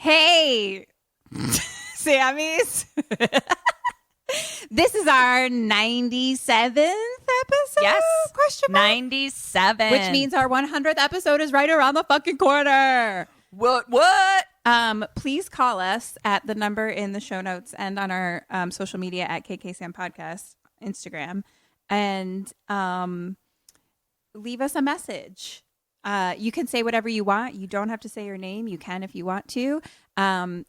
Hey, Sammys. This is our 97th episode? Yes. Question mark? 97. Which means our 100th episode is right around the fucking corner. What? Please call us at the number in the show notes and on our social media at KKSAM Podcast, Instagram, and leave us a message. You can say whatever you want. You don't have to say your name. You can if you want to.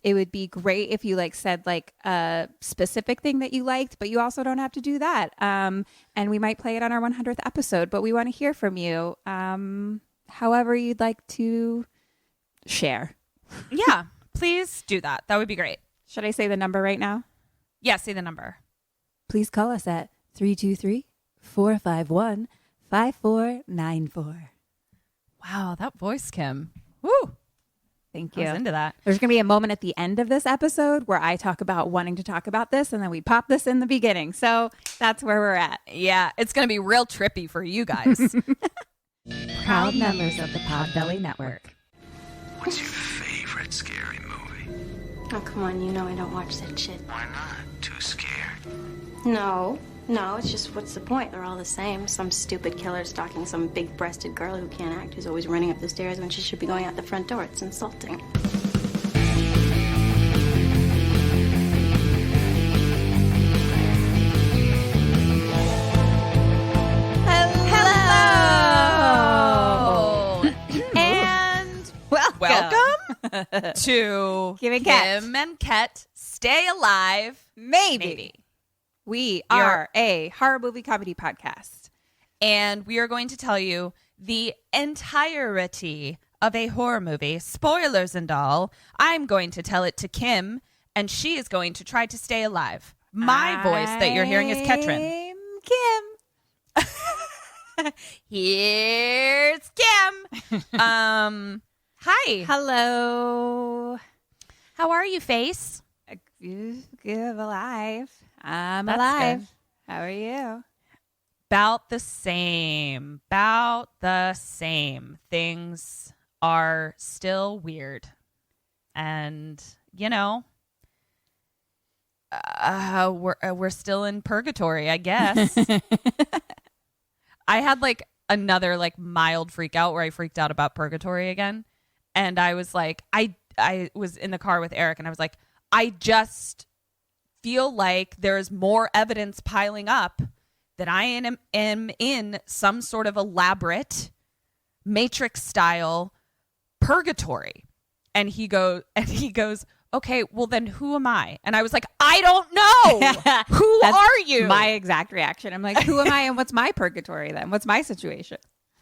It would be great if you said a specific thing that you liked, but you also don't have to do that. And we might play it on our 100th episode, but we want to hear from you. However you'd like to share. Yeah, please do that. That would be great. Should I say the number right now? Yeah, say the number. Please call us at 323-451-5494. Wow, that voice, Kim. Woo. Thank you. I was into that. There's going to be a moment at the end of this episode where I talk about wanting to talk about this, and then we pop this in the beginning. So that's where we're at. Yeah, it's going to be real trippy for you guys. Proud members of the Podbelly Network. What's your favorite scary movie? Oh, come on, you know I don't watch that shit. Why not? Too scared? No, it's just what's the point? They're all the same. Some stupid killer stalking some big-breasted girl who can't act, who's always running up the stairs when she should be going out the front door. It's insulting. Hello. And welcome to Kim and Ket. Kim and Ket Stay Alive. Maybe. We are a horror movie comedy podcast. And we are going to tell you the entirety of a horror movie, spoilers and all. I'm going to tell it to Kim, and she is going to try to stay alive. My voice that you're hearing is Ketrin. Kim. Here's Kim. Hi. Hello. How are you, Face? Good, alive. I'm That's alive. good. How are you? About the same. Things are still weird. And, we're still in purgatory, I guess. I had another mild freak out where I freaked out about purgatory again. And I was like, I was in the car with Eric and I was like, I just feel like there's more evidence piling up that I am in some sort of elaborate Matrix style purgatory. And he goes, okay, well then who am I? And I was like, I don't know. Who are you? My exact reaction. I'm like, who am I and what's my purgatory then? What's my situation?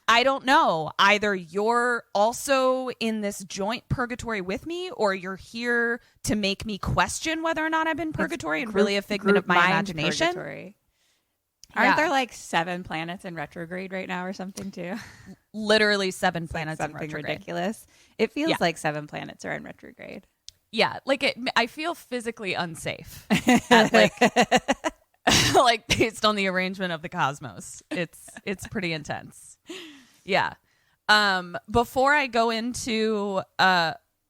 I don't know. Either you're also in this joint purgatory with me, or you're here to make me question whether or not I'm in purgatory and really a figment of my imagination. Purgatory. Aren't there 7 planets in retrograde right now or something too? Literally 7 planets in something retrograde. Ridiculous. It feels like 7 planets are in retrograde. Yeah, I feel physically unsafe. At based on the arrangement of the cosmos. It's pretty intense. Yeah. Before I go into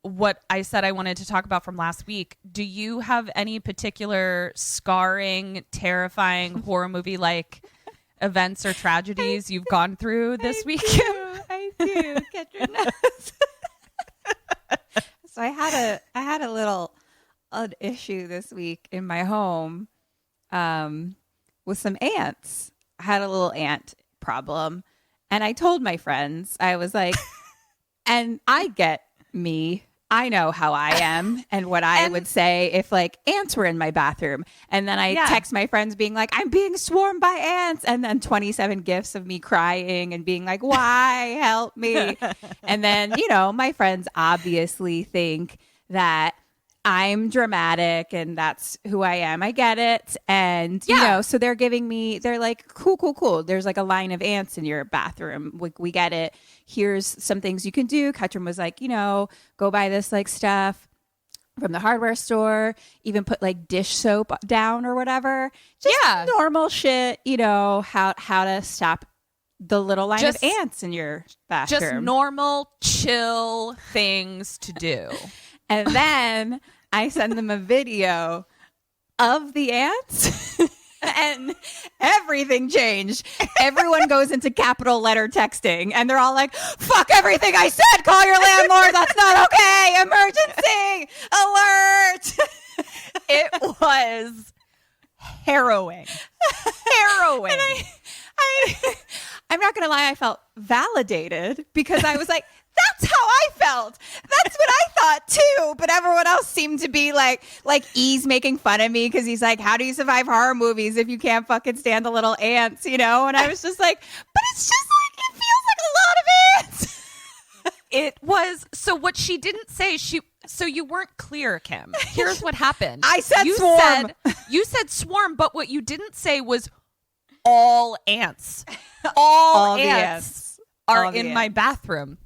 what I said I wanted to talk about from last week, do you have any particular scarring, terrifying horror movie events or tragedies you've gone through this week? I do. Ketrin knows. So I had a little issue this week in my home with some ants. I had a little ant problem. And I told my friends, I was like, and I get me. I know how I am and what I would say if ants were in my bathroom. And then I text my friends being like, I'm being swarmed by ants. And then 27 gifs of me crying and being like, why? Help me. And then, my friends obviously think that I'm dramatic and that's who I am. I get it. And, so they're like, cool. There's a line of ants in your bathroom. We get it. Here's some things you can do. Katrin was like, go buy this stuff from the hardware store, even put dish soap down or whatever. Just normal shit, how to stop the little line of ants in your bathroom. Just normal, chill things to do. And then I send them a video of the ants. And everything changed. Everyone goes into capital letter texting and they're all like, fuck everything I said. Call your landlord. That's not okay. Emergency alert. It was harrowing. Harrowing. And I'm not going to lie. I felt validated because I was like, that's how I felt. That's what I thought too. But everyone else seemed to be like E's making fun of me because he's like, how do you survive horror movies if you can't fucking stand the little ants, you know? And I was just like, but it's just like, it feels like a lot of ants. It was. So what she didn't say, so you weren't clear, Kim. Here's what happened. I said swarm. You said swarm, but what you didn't say was all ants. All ants. Are in my bathroom.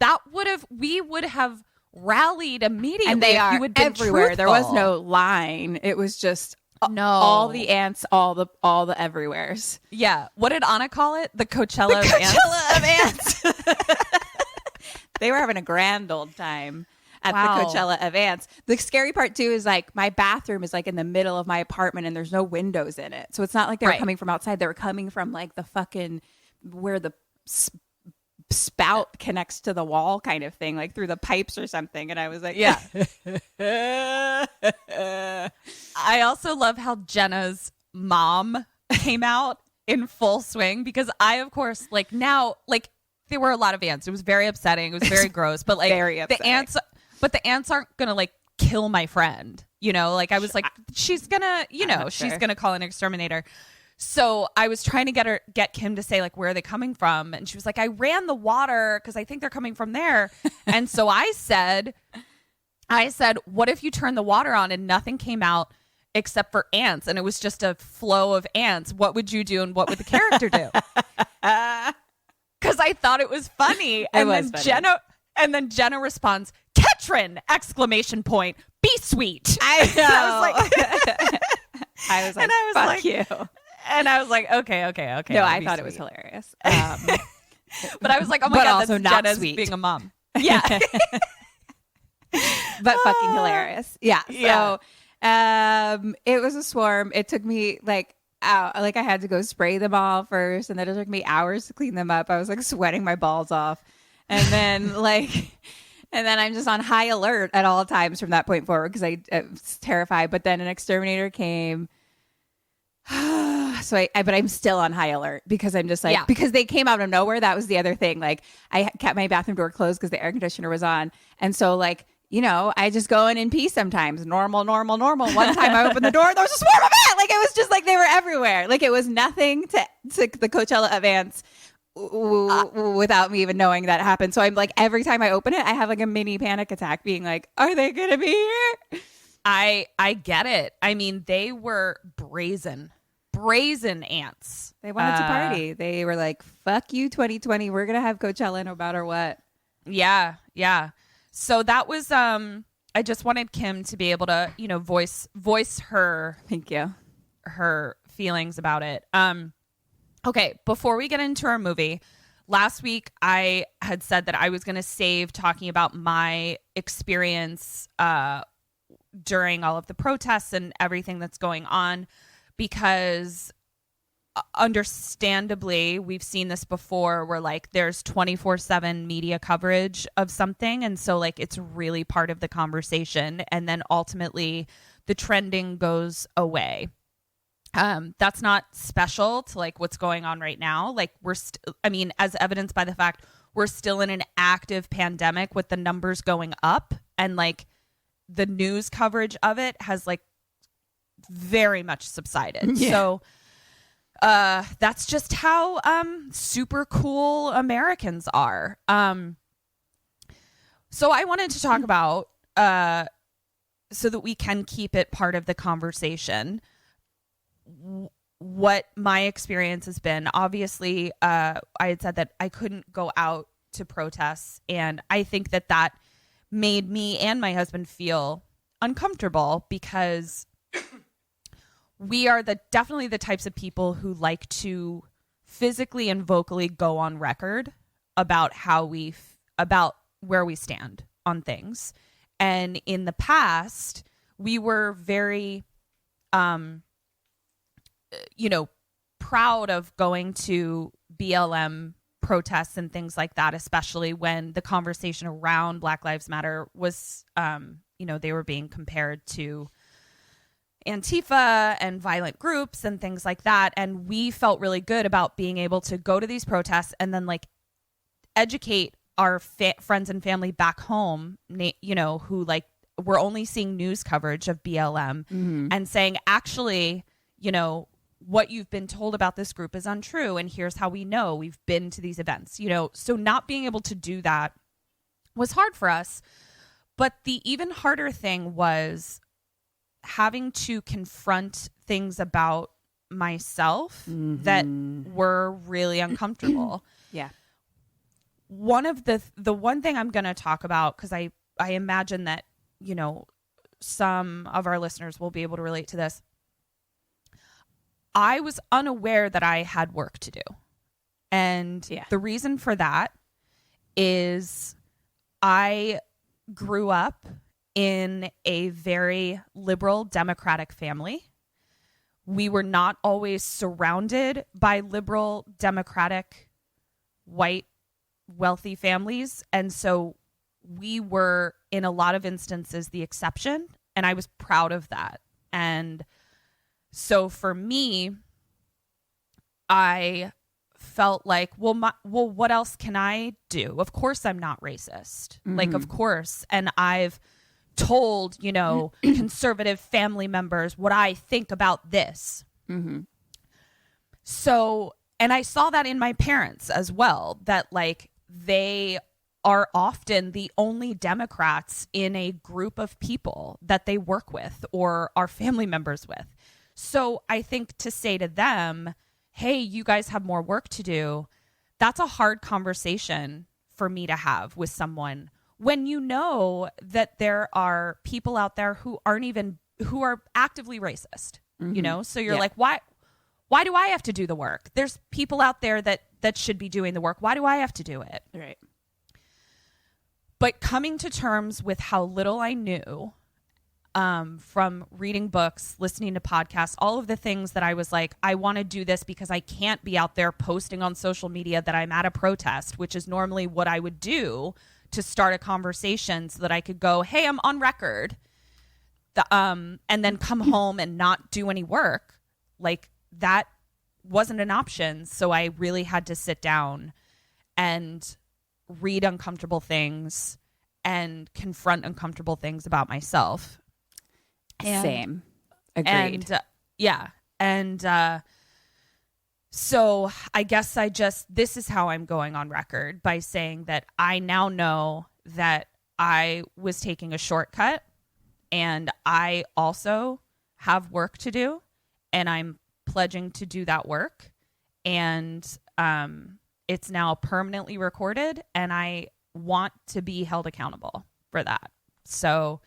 We would have rallied immediately. And they if are you had been everywhere. Truthful. There was no line. It was just all the ants, all the everywheres. Yeah. What did Anna call it? The Coachella of ants. They were having a grand old time at the Coachella of ants. The scary part too is like my bathroom is like in the middle of my apartment and there's no windows in it. So it's not like they were coming from outside. They were coming from like the fucking where the spout connects to the wall kind of thing, like through the pipes or something. And I was like, yeah. I also love how Jenna's mom came out in full swing because I, of course, like now, like there were a lot of ants. It was very upsetting. It was very gross, but like the ants aren't going to like kill my friend, you know, like I was like, she's going to, you know, she's going to call an exterminator. So I was trying to get Kim to say like, where are they coming from? And she was like, I ran the water because I think they're coming from there. And so I said, what if you turn the water on and nothing came out except for ants? And it was just a flow of ants. What would you do? And what would the character do? Because I thought it was funny. And then Jenna responds, Ketrin! ! Be sweet. I know. I was like, fuck you. And I was like, okay. No, I thought it was hilarious. But I was like, oh my but God, also that's not Jenna's sweet. being a mom. Yeah. But fucking hilarious. Yeah. So it was a swarm. It took me like I had to go spray them all first. And then it took me hours to clean them up. I was like sweating my balls off. And then and then I'm just on high alert at all times from that point forward because I was terrified. But then an exterminator came. But I'm still on high alert because I'm just like, because they came out of nowhere. That was the other thing. Like I kept my bathroom door closed because the air conditioner was on. And so like, you know, I just go in and pee sometimes. Normal. One time I opened the door, there was a swarm of ants. Like it was just like they were everywhere. Like it was nothing to the Coachella of ants without me even knowing that happened. So I'm like, every time I open it, I have like a mini panic attack being like, are they going to be here? I get it. I mean, they were brazen ants. They wanted to party. They were like, fuck you 2020. We're going to have Coachella no matter what. Yeah. So that was I just wanted Kim to be able to, you know, voice her thank you her feelings about it. Okay, before we get into our movie, last week I had said that I was going to save talking about my experience during all of the protests and everything that's going on because understandably we've seen this before where like there's 24/7 media coverage of something, and so like it's really part of the conversation, and then ultimately the trending goes away. That's not special to like what's going on right now. Like as evidenced by the fact we're still in an active pandemic with the numbers going up, and like the news coverage of it has like very much subsided. Yeah. So that's just how super cool Americans are. So I wanted to talk about so that we can keep it part of the conversation what my experience has been. Obviously, I had said that I couldn't go out to protests, and I think that made me and my husband feel uncomfortable because we are definitely the types of people who like to physically and vocally go on record about about where we stand on things. And in the past, we were very, proud of going to BLM protests and things like that, especially when the conversation around Black Lives Matter was, they were being compared to Antifa and violent groups and things like that. And we felt really good about being able to go to these protests and then like educate our friends and family back home, who like were only seeing news coverage of BLM and saying, actually, what you've been told about this group is untrue. And here's how we know. We've been to these events, so not being able to do that was hard for us. But the even harder thing was having to confront things about myself that were really uncomfortable. Yeah. One of the one thing I'm going to talk about, because I imagine that, some of our listeners will be able to relate to this. I was unaware that I had work to do. And the reason for that is I grew up in a very liberal Democratic family. We were not always surrounded by liberal Democratic white wealthy families. And so we were in a lot of instances the exception. And I was proud of that. And so for me, I felt like, well, what else can I do? Of course, I'm not racist. Like, of course. And I've told, conservative family members what I think about this. So, and I saw that in my parents as well, that like they are often the only Democrats in a group of people that they work with or are family members with. So I think to say to them, hey, you guys have more work to do, that's a hard conversation for me to have with someone when you know that there are people out there who are actively racist, So you're like, why do I have to do the work? There's people out there that should be doing the work. Why do I have to do it? Right. But coming to terms with how little I knew from reading books, listening to podcasts, all of the things that I was like, I want to do this because I can't be out there posting on social media that I'm at a protest, which is normally what I would do to start a conversation so that I could go, hey, I'm on record, and then come home and not do any work. Like that wasn't an option. So I really had to sit down and read uncomfortable things and confront uncomfortable things about myself. Same. Agreed. So I guess this is how I'm going on record by saying that I now know that I was taking a shortcut and I also have work to do and I'm pledging to do that work. And it's now permanently recorded and I want to be held accountable for that. So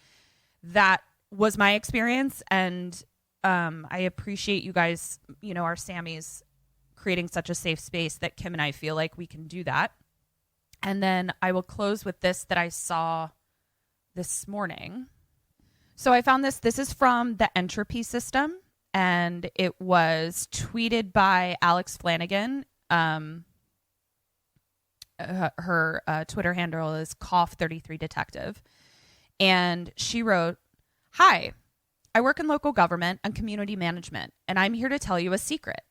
that was my experience. And I appreciate you guys, our Sammys creating such a safe space that Kim and I feel like we can do that. And then I will close with this that I saw this morning. So I found this. This is from the Entropy System, and it was tweeted by Alex Flanagan. Her Twitter handle is Cough33Detective. And she wrote, "Hi, I work in local government and community management, and I'm here to tell you a secret.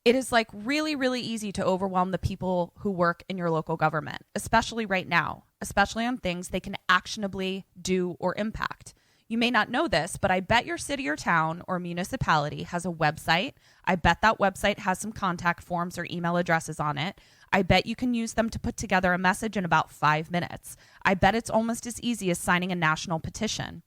It is like really, really easy to overwhelm the people who work in your local government, especially right now, especially on things they can actionably do or impact. You may not know this, but I bet your city or town or municipality has a website. I bet that website has some contact forms or email addresses on it. I bet you can use them to put together a message in about 5 minutes. I bet it's almost as easy as signing a national petition.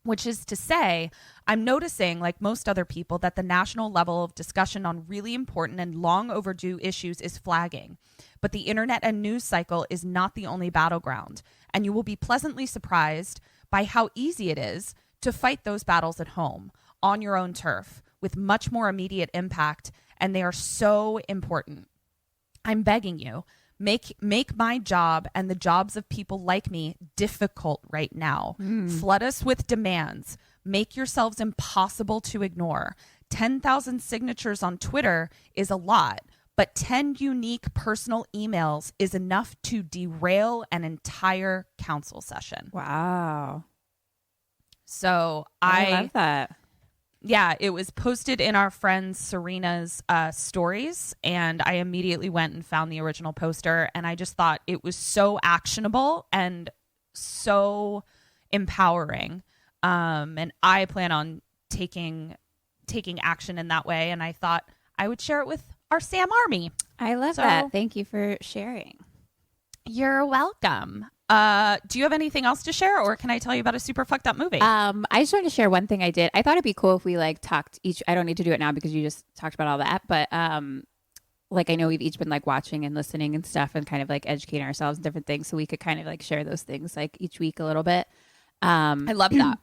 Which is to say, I'm noticing, like most other people, that the national level of discussion on really important and long overdue issues is flagging. But the internet and news cycle is not the only battleground, and you will be pleasantly surprised by how easy it is to fight those battles at home, on your own turf, with much more immediate impact, and they are so important. I'm begging you, Make my job and the jobs of people like me difficult right now. Flood us with demands. Make yourselves impossible to ignore. 10,000 signatures on Twitter is a lot, but 10 unique personal emails is enough to derail an entire council session. Wow. So I love that. Yeah, it was posted in our friend Serena's stories, and I immediately went and found the original poster, and I just thought it was so actionable and so empowering. And I plan on taking action in that way, and I thought I would share it with our Sam Army. I love that. Thank you for sharing. You're welcome. Do you have anything else to share, or can I tell you about a super fucked up movie? I just wanted to share one thing I did. I thought it'd be cool if we like talked each. I don't need to do it now because you just talked about all that. But like I know we've each been like watching and listening and stuff, and kind of like educating ourselves and different things. So we could kind of like share those things like each week a little bit. I love that.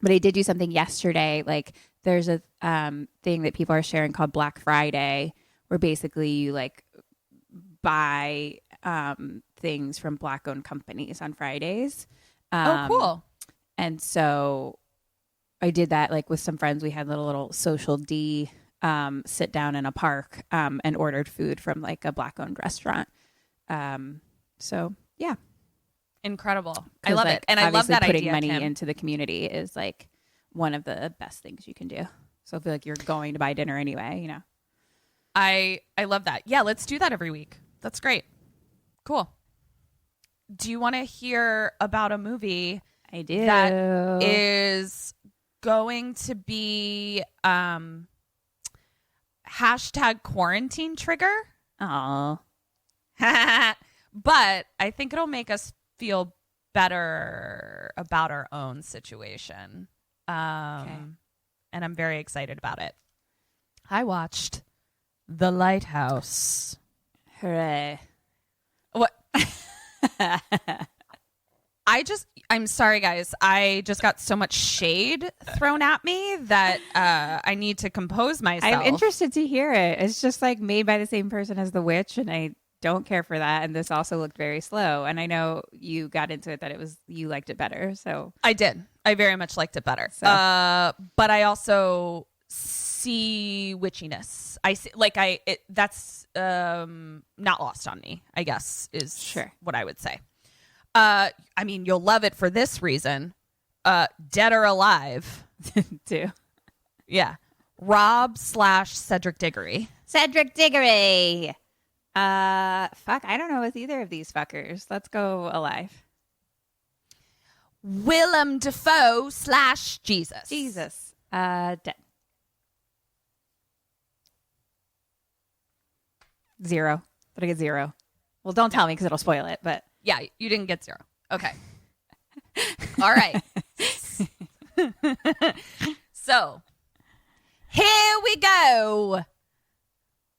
But I did do something yesterday. Like there's a thing that people are sharing called Black Friday, where basically you like buy things from Black-owned companies on Fridays. Oh, cool. And so I did that like with some friends. We had a little social D sit down in a park and ordered food from like a Black-owned restaurant. So yeah. Incredible. I love like, it. And I love that putting idea, money Kim. into the community is like one of the best things you can do. So I feel like you're going to buy dinner anyway, you know. I love that. Yeah, let's do that every week. That's great. Cool. Do you want to hear about a movie I do. that is going to be hashtag quarantine trigger? Aw. But I think it'll make us feel better about our own situation. And I'm very excited about it. I watched The Lighthouse. Hooray. What? I'm sorry, guys. I just got so much shade thrown at me that I need to compose myself. I'm interested to hear it. It's just like made by the same person as The Witch, and I don't care for that. And this also looked very slow. And I know you got into it that you liked it better. So I did. I very much liked it better. So. But I also see witchiness. I see that's not lost on me, I guess, is Sure. what I would say. I mean, you'll love it for this reason. Dead or Alive. too. Yeah. Rob / Cedric Diggory. Cedric Diggory. Fuck, I don't know with either of these fuckers. Let's go Alive. Willem Dafoe / Jesus. Jesus. Dead. 0. Did I get 0? Well, don't tell me because it'll spoil it, but. Yeah, you didn't get 0. Okay. All right. So, here we go.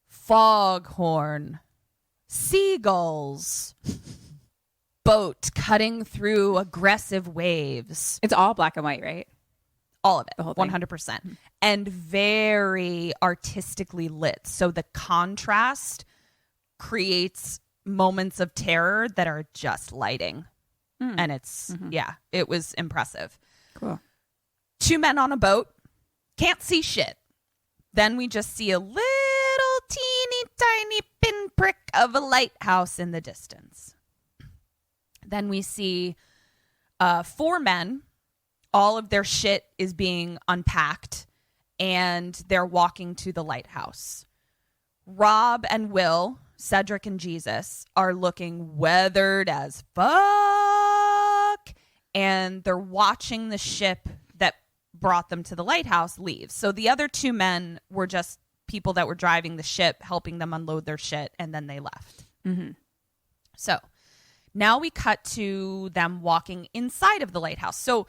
Foghorn. Seagulls. Boat cutting through aggressive waves. It's all black and white, right? All of it. The whole thing. 100%. And very artistically lit. So the contrast creates moments of terror that are just lighting. And it's, it was impressive. Cool. 2 men on a boat. Can't see shit. Then we just see a little teeny tiny pinprick of a lighthouse in the distance. Then we see 4 men. All of their shit is being unpacked, and they're walking to the lighthouse. Rob and Will, Cedric and Jesus, are looking weathered as fuck, and they're watching the ship that brought them to the lighthouse leave. So the other 2 men were just people that were driving the ship, helping them unload their shit, and then they left. Mm-hmm. So now we cut to them walking inside of the lighthouse. So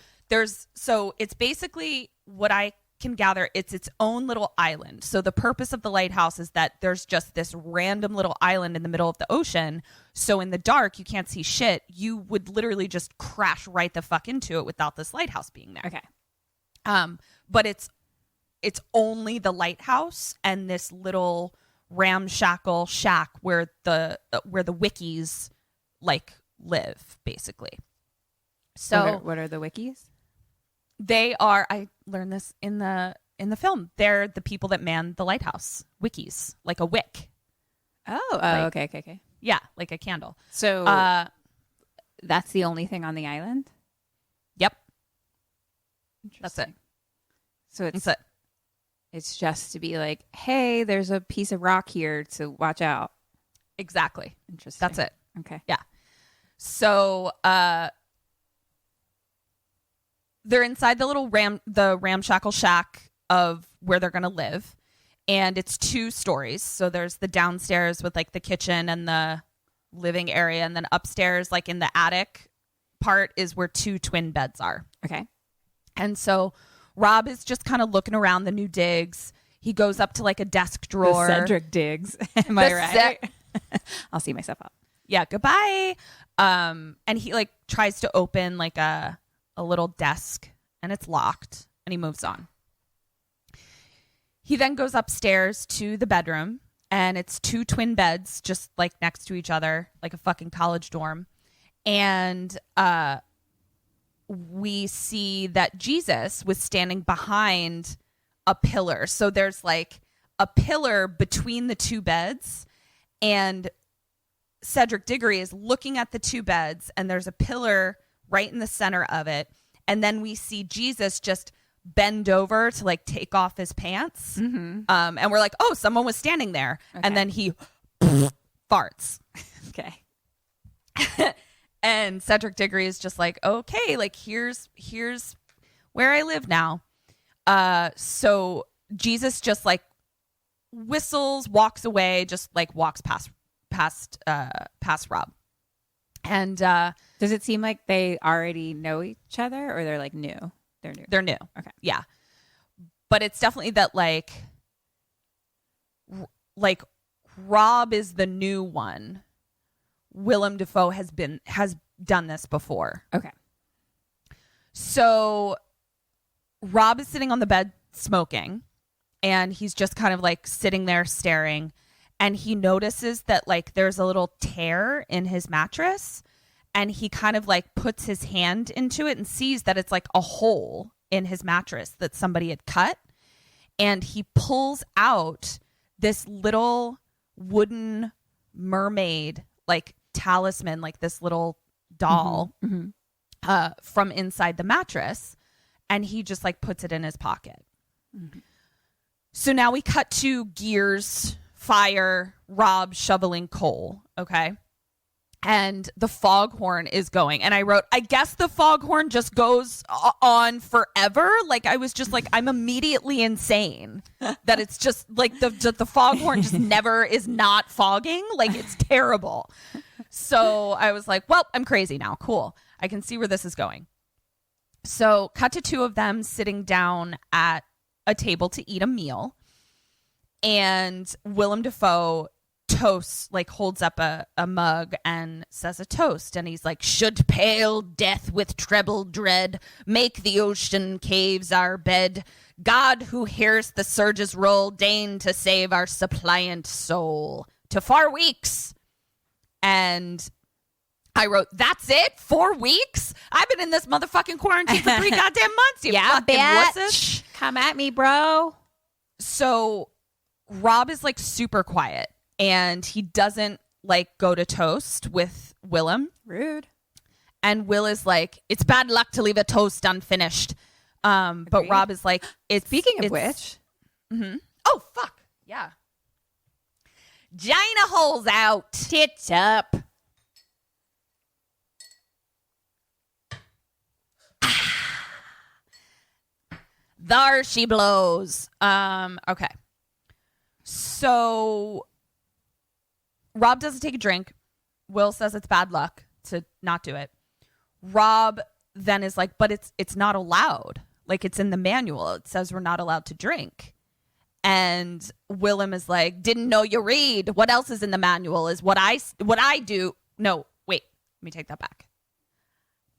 it's basically, what I can gather, it's its own little island. So the purpose of the lighthouse is that there's just this random little island in the middle of the ocean. So in the dark, you can't see shit. You would literally just crash right the fuck into it without this lighthouse being there. Okay. But it's only the lighthouse and this little ramshackle shack where the wickies like live, basically. So what are the wikis? they are, I learned this in the film, they're the people that man the lighthouse. Wickies, like a wick. Okay. Yeah, like a candle. So that's the only thing on the island? Yep. That's it. So That's it. it's just to be like, hey, there's a piece of rock here, so watch out. Exactly. Interesting. That's it. Okay. Yeah. So they're inside the ramshackle shack of where they're going to live. And it's 2 stories. So there's the downstairs with like the kitchen and the living area. And then upstairs, like in the attic part, is where 2 twin beds are. Okay. And so Rob is just kind of looking around the new digs. He goes up to like a desk drawer. The Cedric Diggs. Am I right? I'll see myself up. Yeah, goodbye. And he like tries to open like a little desk and it's locked and he moves on. He then goes upstairs to the bedroom and it's 2 twin beds just like next to each other, like a fucking college dorm. And we see that Jesus was standing behind a pillar. So there's like a pillar between the 2 beds and Cedric Diggory is looking at the 2 beds and there's a pillar right in the center of it. And then we see Jesus just bend over to like take off his pants. Mm-hmm. And we're like, oh, someone was standing there. Okay. And then he farts. Okay. And Cedric Diggory is just like, okay, like here's where I live now. So Jesus just like whistles, walks away, just like walks past Rob. And does it seem like they already know each other or they're like new? They're new. Okay. Yeah. But it's definitely that like Rob is the new one. Willem Dafoe has done this before. Okay. So Rob is sitting on the bed smoking and he's just kind of like sitting there staring and he notices that like there's a little tear in his mattress and he kind of like puts his hand into it and sees that it's like a hole in his mattress that somebody had cut. And he pulls out this little wooden mermaid, like talisman, like this little doll from inside the mattress. And he just like puts it in his pocket. Mm-hmm. So now we cut to gears, fire, Rob shoveling coal. Okay. And the foghorn is going. And I wrote, I guess the foghorn just goes on forever. Like I was just like, I'm immediately insane that it's just like the foghorn just never is not fogging. Like it's terrible. So I was like, well, I'm crazy now. Cool. I can see where this is going. So cut to 2 of them sitting down at a table to eat a meal. And Willem Dafoe toasts, like holds up a mug and says a toast. And he's like, should pale death with treble dread make the ocean caves our bed, God who hears the surges roll, deign to save our suppliant soul. To 4 weeks. And I wrote, that's it? 4 weeks? I've been in this motherfucking quarantine for 3 goddamn months. You fucking wusses. Come at me, bro. So Rob is like super quiet and he doesn't like go to toast with Willem. Rude. And Will is like, it's bad luck to leave a toast unfinished. But Rob is like, Speaking of which. Mm-hmm. Oh, fuck. Yeah. Gina holes out. Tits up. There she blows. Okay. So Rob doesn't take a drink. Will says it's bad luck to not do it. Rob then is like, but it's not allowed. Like it's in the manual. It says we're not allowed to drink. And Willem is like, didn't know you read. What else is in the manual is what I do. No, wait, let me take that back.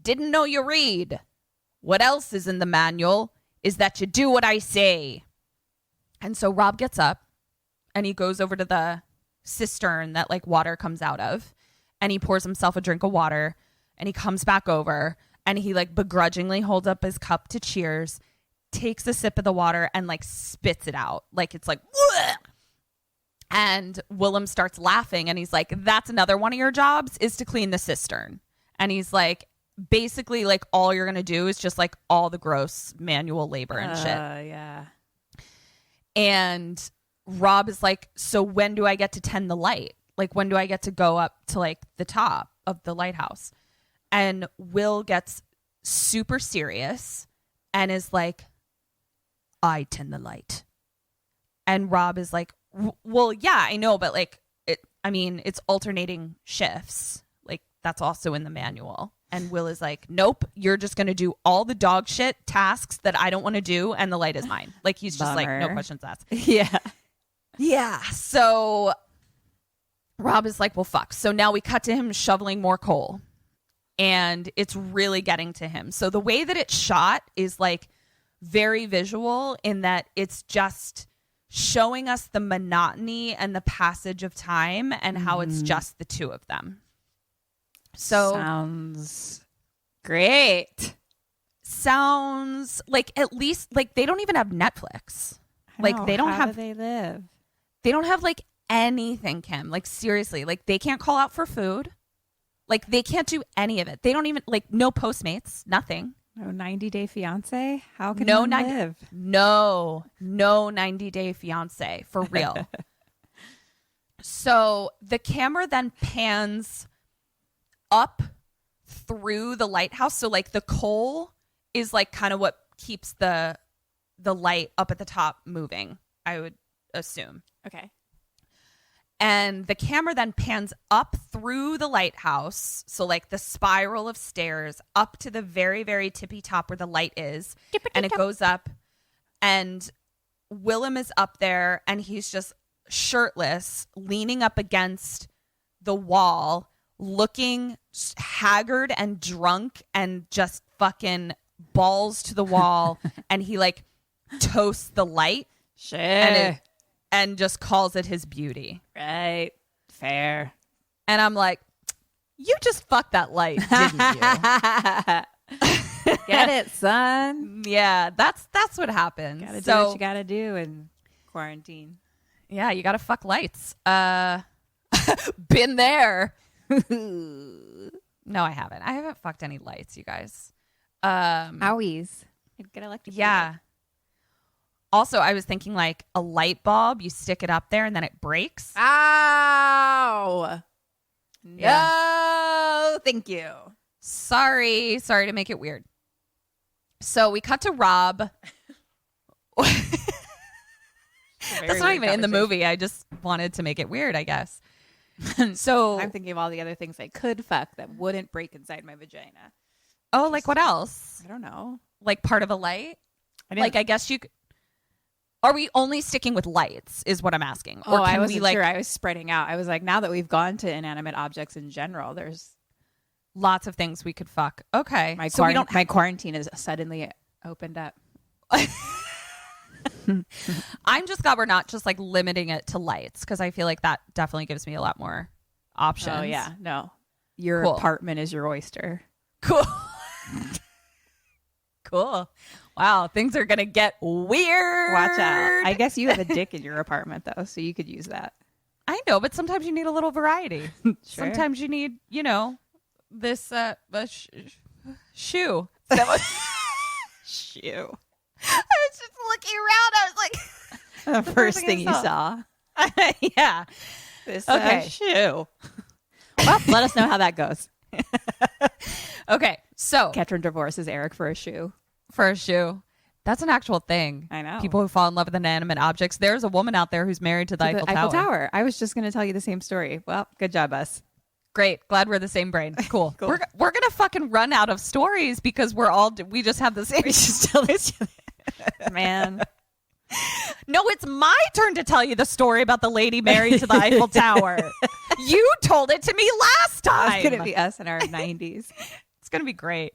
Didn't know you read. What else is in the manual is that you do what I say. And so Rob gets up and he goes over to the cistern that like water comes out of, and he pours himself a drink of water, and he comes back over, and he like begrudgingly holds up his cup to cheers, takes a sip of the water, and like spits it out. Like it's like, "Bleh!" And Willem starts laughing, and he's like, that's another one of your jobs, is to clean the cistern. And he's like, basically like all you're gonna do is just like all the gross manual labor and shit. Yeah. And Rob is like, so when do I get to tend the light? Like, when do I get to go up to like the top of the lighthouse? And Will gets super serious and is like, I tend the light. And Rob is like, well, yeah, I know, but like it's alternating shifts. Like that's also in the manual. And Will is like, nope, you're just going to do all the dog shit tasks that I don't want to do, and the light is mine. Like he's just like, no questions asked. Yeah. Yeah. So Rob is like, well, fuck. So now we cut to him shoveling more coal, and it's really getting to him. So the way that it's shot is like very visual in that it's just showing us the monotony and the passage of time and how it's just the two of them. So sounds great. Sounds like, at least like they don't even have Netflix. Like they don't have, do they live? they don't have like anything, Kim. Like seriously, like they can't call out for food. Like they can't do any of it. They don't even like, no Postmates, nothing. No 90 Day Fiance? How can No one 90 live? No 90 Day Fiance, for real. So the camera then pans up through the lighthouse. So like the coal is like kind of what keeps the light up at the top moving, I would assume. Okay. And the camera then pans up through the lighthouse. So like the spiral of stairs up to the very, very tippy top where the light is. And it goes up, and Willem is up there, and he's just shirtless, leaning up against the wall, looking haggard and drunk and just fucking balls to the wall. And he like toasts the light. Shit. And just calls it his beauty. Right. Fair. And I'm like, you just fucked that light, didn't you? Get it, son. Yeah, that's what happens. Gotta do what you gotta do in quarantine. Yeah, you gotta fuck lights. Been there. No, I haven't. I haven't fucked any lights, you guys. Owies. Get electrocuted. Yeah. Also, I was thinking like a light bulb, you stick it up there and then it breaks. Ow. Yeah. No, thank you. Sorry to make it weird. So we cut to Rob. That's not even in the movie. I just wanted to make it weird, I guess. So I'm thinking of all the other things I could fuck that wouldn't break inside my vagina. Oh, like what else? I don't know. Like part of a light? I guess you could. Are we only sticking with lights is what I'm asking? Or I wasn't sure. I was spreading out. I was like, now that we've gone to inanimate objects in general, there's lots of things we could fuck. Okay. My quarantine is suddenly opened up. I'm just glad we're not just like limiting it to lights, because I feel like that definitely gives me a lot more options. Oh, yeah. No. Your Cool. apartment is your oyster. Cool. Cool. Wow, things are going to get weird. Watch out. I guess you have a dick in your apartment, though, so you could use that. I know, but sometimes you need a little variety. Sure. Sometimes you need, this shoe. Shoe. I was just looking around. I was like, The first thing you saw. yeah. This Okay. shoe. Well, let us know how that goes. Okay, so Ketron divorces Eric for a shoe. for a shoe. That's an actual thing. I know. People who fall in love with inanimate objects. There's a woman out there who's married to the Eiffel Tower. I was just going to tell you the same story. Well, good job, us. Great. Glad we're the same brain. Cool. Cool. We're going to fucking run out of stories because we just have the same. We just tell each other. Man. No, it's my turn to tell you the story about the lady married to the Eiffel Tower. You told it to me last time. It's going to be us in our 90s. It's going to be great.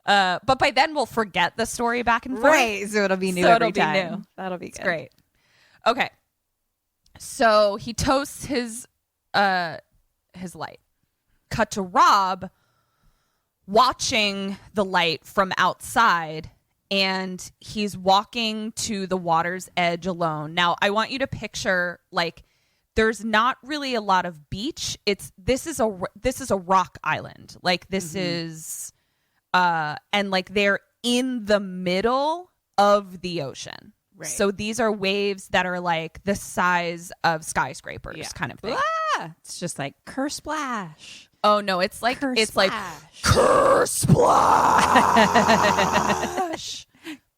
But by then we'll forget the story back and forth. Right. So it'll be new every time. New. That'll be It's good. great. Okay. So he toasts his light. Cut to Rob watching the light from outside, and he's walking to the water's edge alone. Now, I want you to picture, like, there's not really a lot of beach. This is a rock island. Like, this is and like they're in the middle of the ocean. Right. So these are waves that are like the size of skyscrapers, kind of thing. Ah, it's just like curse splash. Oh no, it's like Curse like splash. curse splash.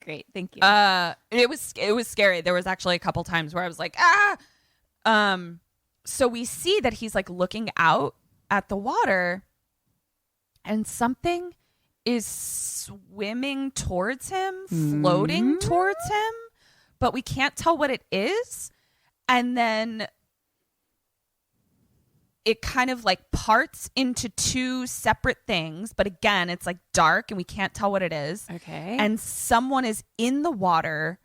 Great, thank you. It was scary. There was actually a couple times where I was like, so we see that he's like looking out at the water, and something is swimming towards him, floating towards him, but we can't tell what it is. And then it kind of like parts into two separate things, but again, it's like dark and we can't tell what it is. Okay. And someone is in the water,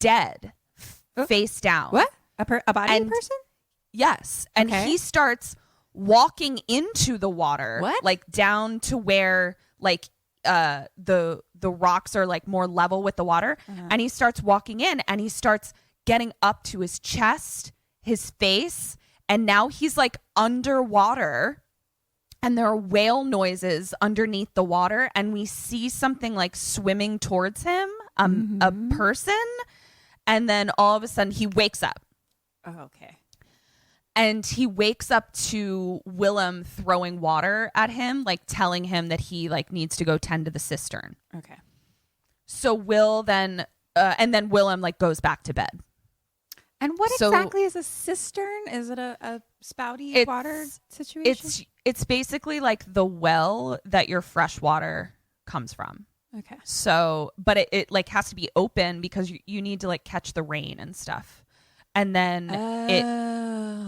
dead, face down. What? A body person? Yes. And Okay. he starts walking into the water. What? Like down to where like the rocks are like more level with the water. And he starts walking in and he starts getting up to his chest, his face, and now he's like underwater and there are whale noises underneath the water, and we see something like swimming towards him, a person, and then all of a sudden he wakes up. Oh, okay. And he wakes up to Willem throwing water at him, like telling him that he like needs to go tend to the cistern. Okay. So Will then, and then Willem like goes back to bed. And what So- exactly is a cistern? Is it a spouty water situation? It's basically like the well that your fresh water comes from. Okay. So, but it like has to be open because you need to like catch the rain and stuff. And then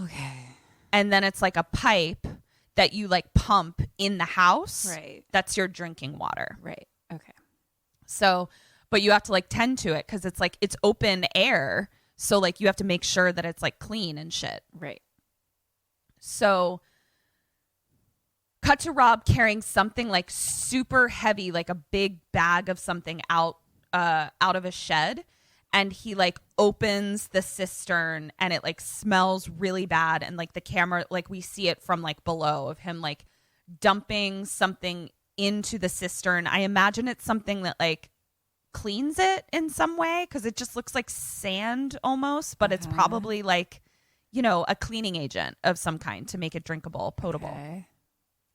okay. and then it's like a pipe that you like pump in the house. Right. That's your drinking water. Right. Okay. So, but you have to like tend to it because it's like it's open air. So like you have to make sure that it's like clean and shit. Right. So cut to Rob carrying something like super heavy, like a big bag of something out of a shed. And he like opens the cistern and it like smells really bad. And like the camera, like we see it from like below of him like dumping something into the cistern. I imagine it's something that like cleans it in some way because it just looks like sand almost, but it's probably like, you know, a cleaning agent of some kind to make it drinkable, potable. Okay.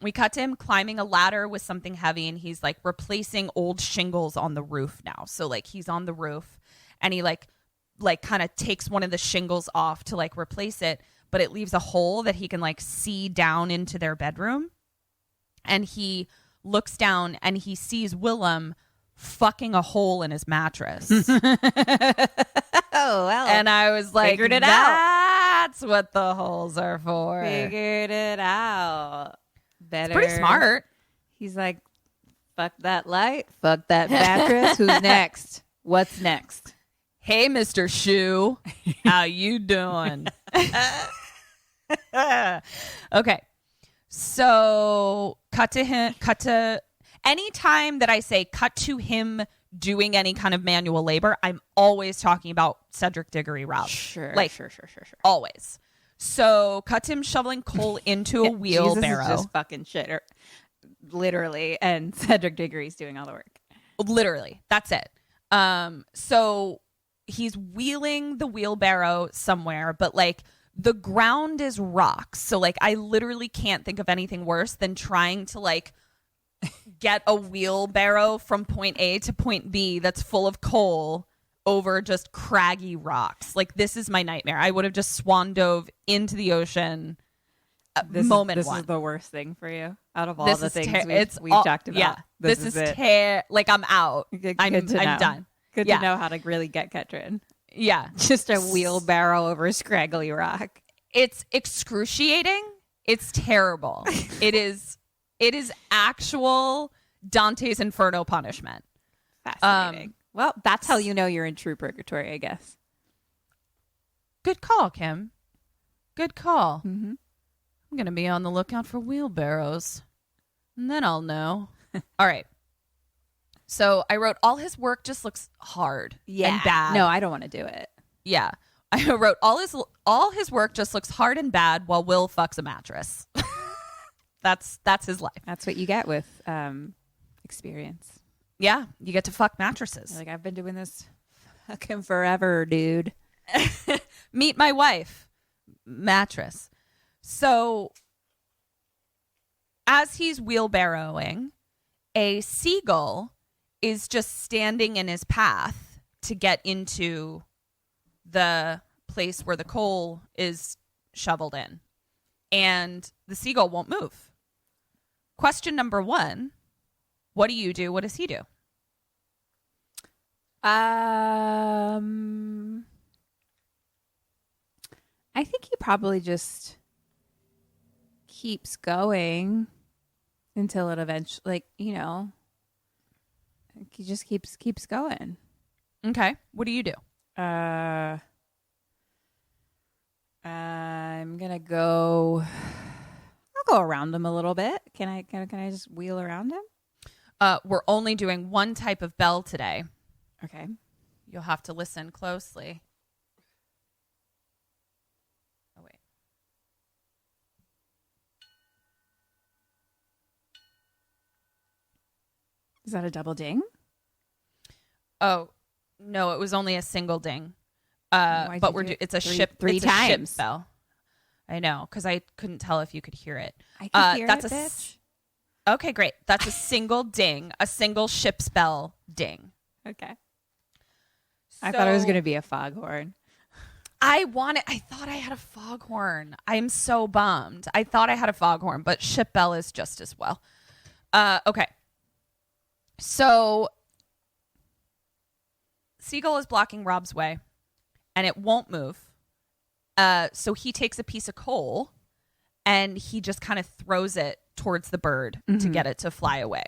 We cut to him climbing a ladder with something heavy, and he's like replacing old shingles on the roof now. So like he's on the roof and he like kind of takes one of the shingles off to like replace it, but it leaves a hole that he can like see down into their bedroom. And he looks down and he sees Willem fucking a hole in his mattress. Oh, well. And I was like, Figured it out. That's what the holes are for. Figured it out. Better. Pretty smart. He's like, fuck that light. Fuck that mattress. Who's next? What's next? Hey, Mr. Shoe, how you doing? Okay. So cut to anytime that I say cut to him doing any kind of manual labor, I'm always talking about Cedric Diggory, Rob. Sure. Like, sure. always. So cut to him shoveling coal into a wheelbarrow. Jesus is just fucking shit. Literally. And Cedric Diggory's doing all the work. Literally. That's it. So he's wheeling the wheelbarrow somewhere, but like the ground is rocks. So like I literally can't think of anything worse than trying to like get a wheelbarrow from point A to point B that's full of coal over just craggy rocks. Like this is my nightmare. I would have just swan dove into the ocean. This Moment is one. the worst thing for you out of all This the is things we've all- talked about. Yeah, this is it. like I'm out. Good I'm to know. done. Good Yeah. to know how to really get Ketrin. Yeah. Just a wheelbarrow over scraggly rock. It's excruciating. It's terrible. It is actual Dante's Inferno punishment. Fascinating. Well, that's how you know you're in true purgatory, I guess. Good call, Kim. Good call. Mm-hmm. I'm going to be on the lookout for wheelbarrows. And then I'll know. All right. So I wrote, all his work just looks hard and bad. No, I don't want to do it. Yeah. I wrote, all his work just looks hard and bad while Will fucks a mattress. That's his life. That's what you get with experience. Yeah. You get to fuck mattresses. Like, I've been doing this fucking forever, dude. Meet my wife. Mattress. So as he's wheelbarrowing, a seagull is just standing in his path to get into the place where the coal is shoveled in. And the seagull won't move. Question number 1. What do you do? What does he do? I think he probably just keeps going until it eventually, like, you know, he just keeps going. Okay. What do you do? I'm gonna go. I'll go around him a little bit. Can I just wheel around him? We're only doing one type of bell today. Okay. You'll have to listen closely. Oh, wait. Is that a double ding? Oh, no, it was only a single ding. Why'd But you do it it's a three ship times? A ship bell. I know, because I couldn't tell if you could hear it. I can hear that's it, a bitch. Okay, great. That's a single ding, a single ship's bell ding. Okay. I thought it was So- going to be a foghorn. I thought I had a foghorn. I'm so bummed. I thought I had a foghorn, but ship bell is just as well. Okay. So seagull is blocking Rob's way and it won't move. So he takes a piece of coal and he just kind of throws it towards the bird to get it to fly away.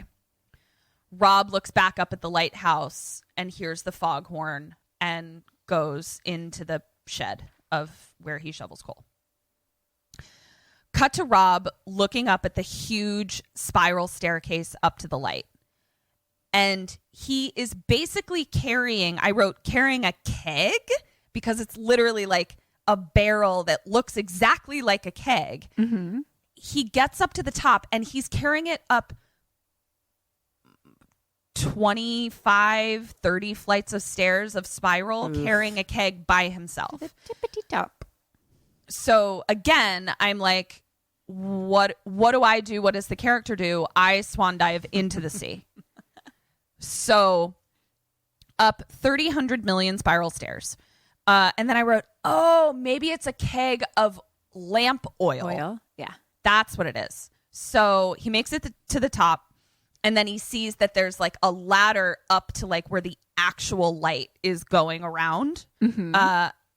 Rob looks back up at the lighthouse and hears the foghorn and goes into the shed of where he shovels coal. Cut to Rob looking up at the huge spiral staircase up to the light. And he is basically carrying a keg because it's literally like a barrel that looks exactly like a keg. Mm-hmm. He gets up to the top and he's carrying it up 25, 30 flights of stairs of spiral, carrying a keg by himself. The tippity top. So again, I'm like, what do I do? What does the character do? I swan dive into the sea. So up 100 million spiral stairs. And then I wrote, oh, maybe it's a keg of lamp oil. Yeah. That's what it is. So he makes it to the top. And then he sees that there's like a ladder up to like where the actual light is going around. Mm-hmm.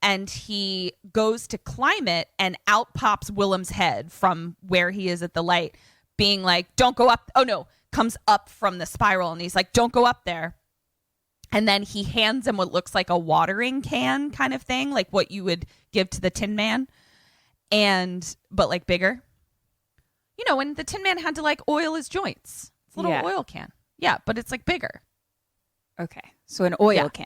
And he goes to climb it and out pops Willem's head from where he is at the light being like, don't go up. Oh no, comes up from the spiral. And he's like, don't go up there. And then he hands him what looks like a watering can kind of thing, like what you would give to the Tin Man. But like bigger. You know, when the Tin Man had to like oil his joints. It's a little oil can. Yeah, but it's like bigger. Okay. So an oil can.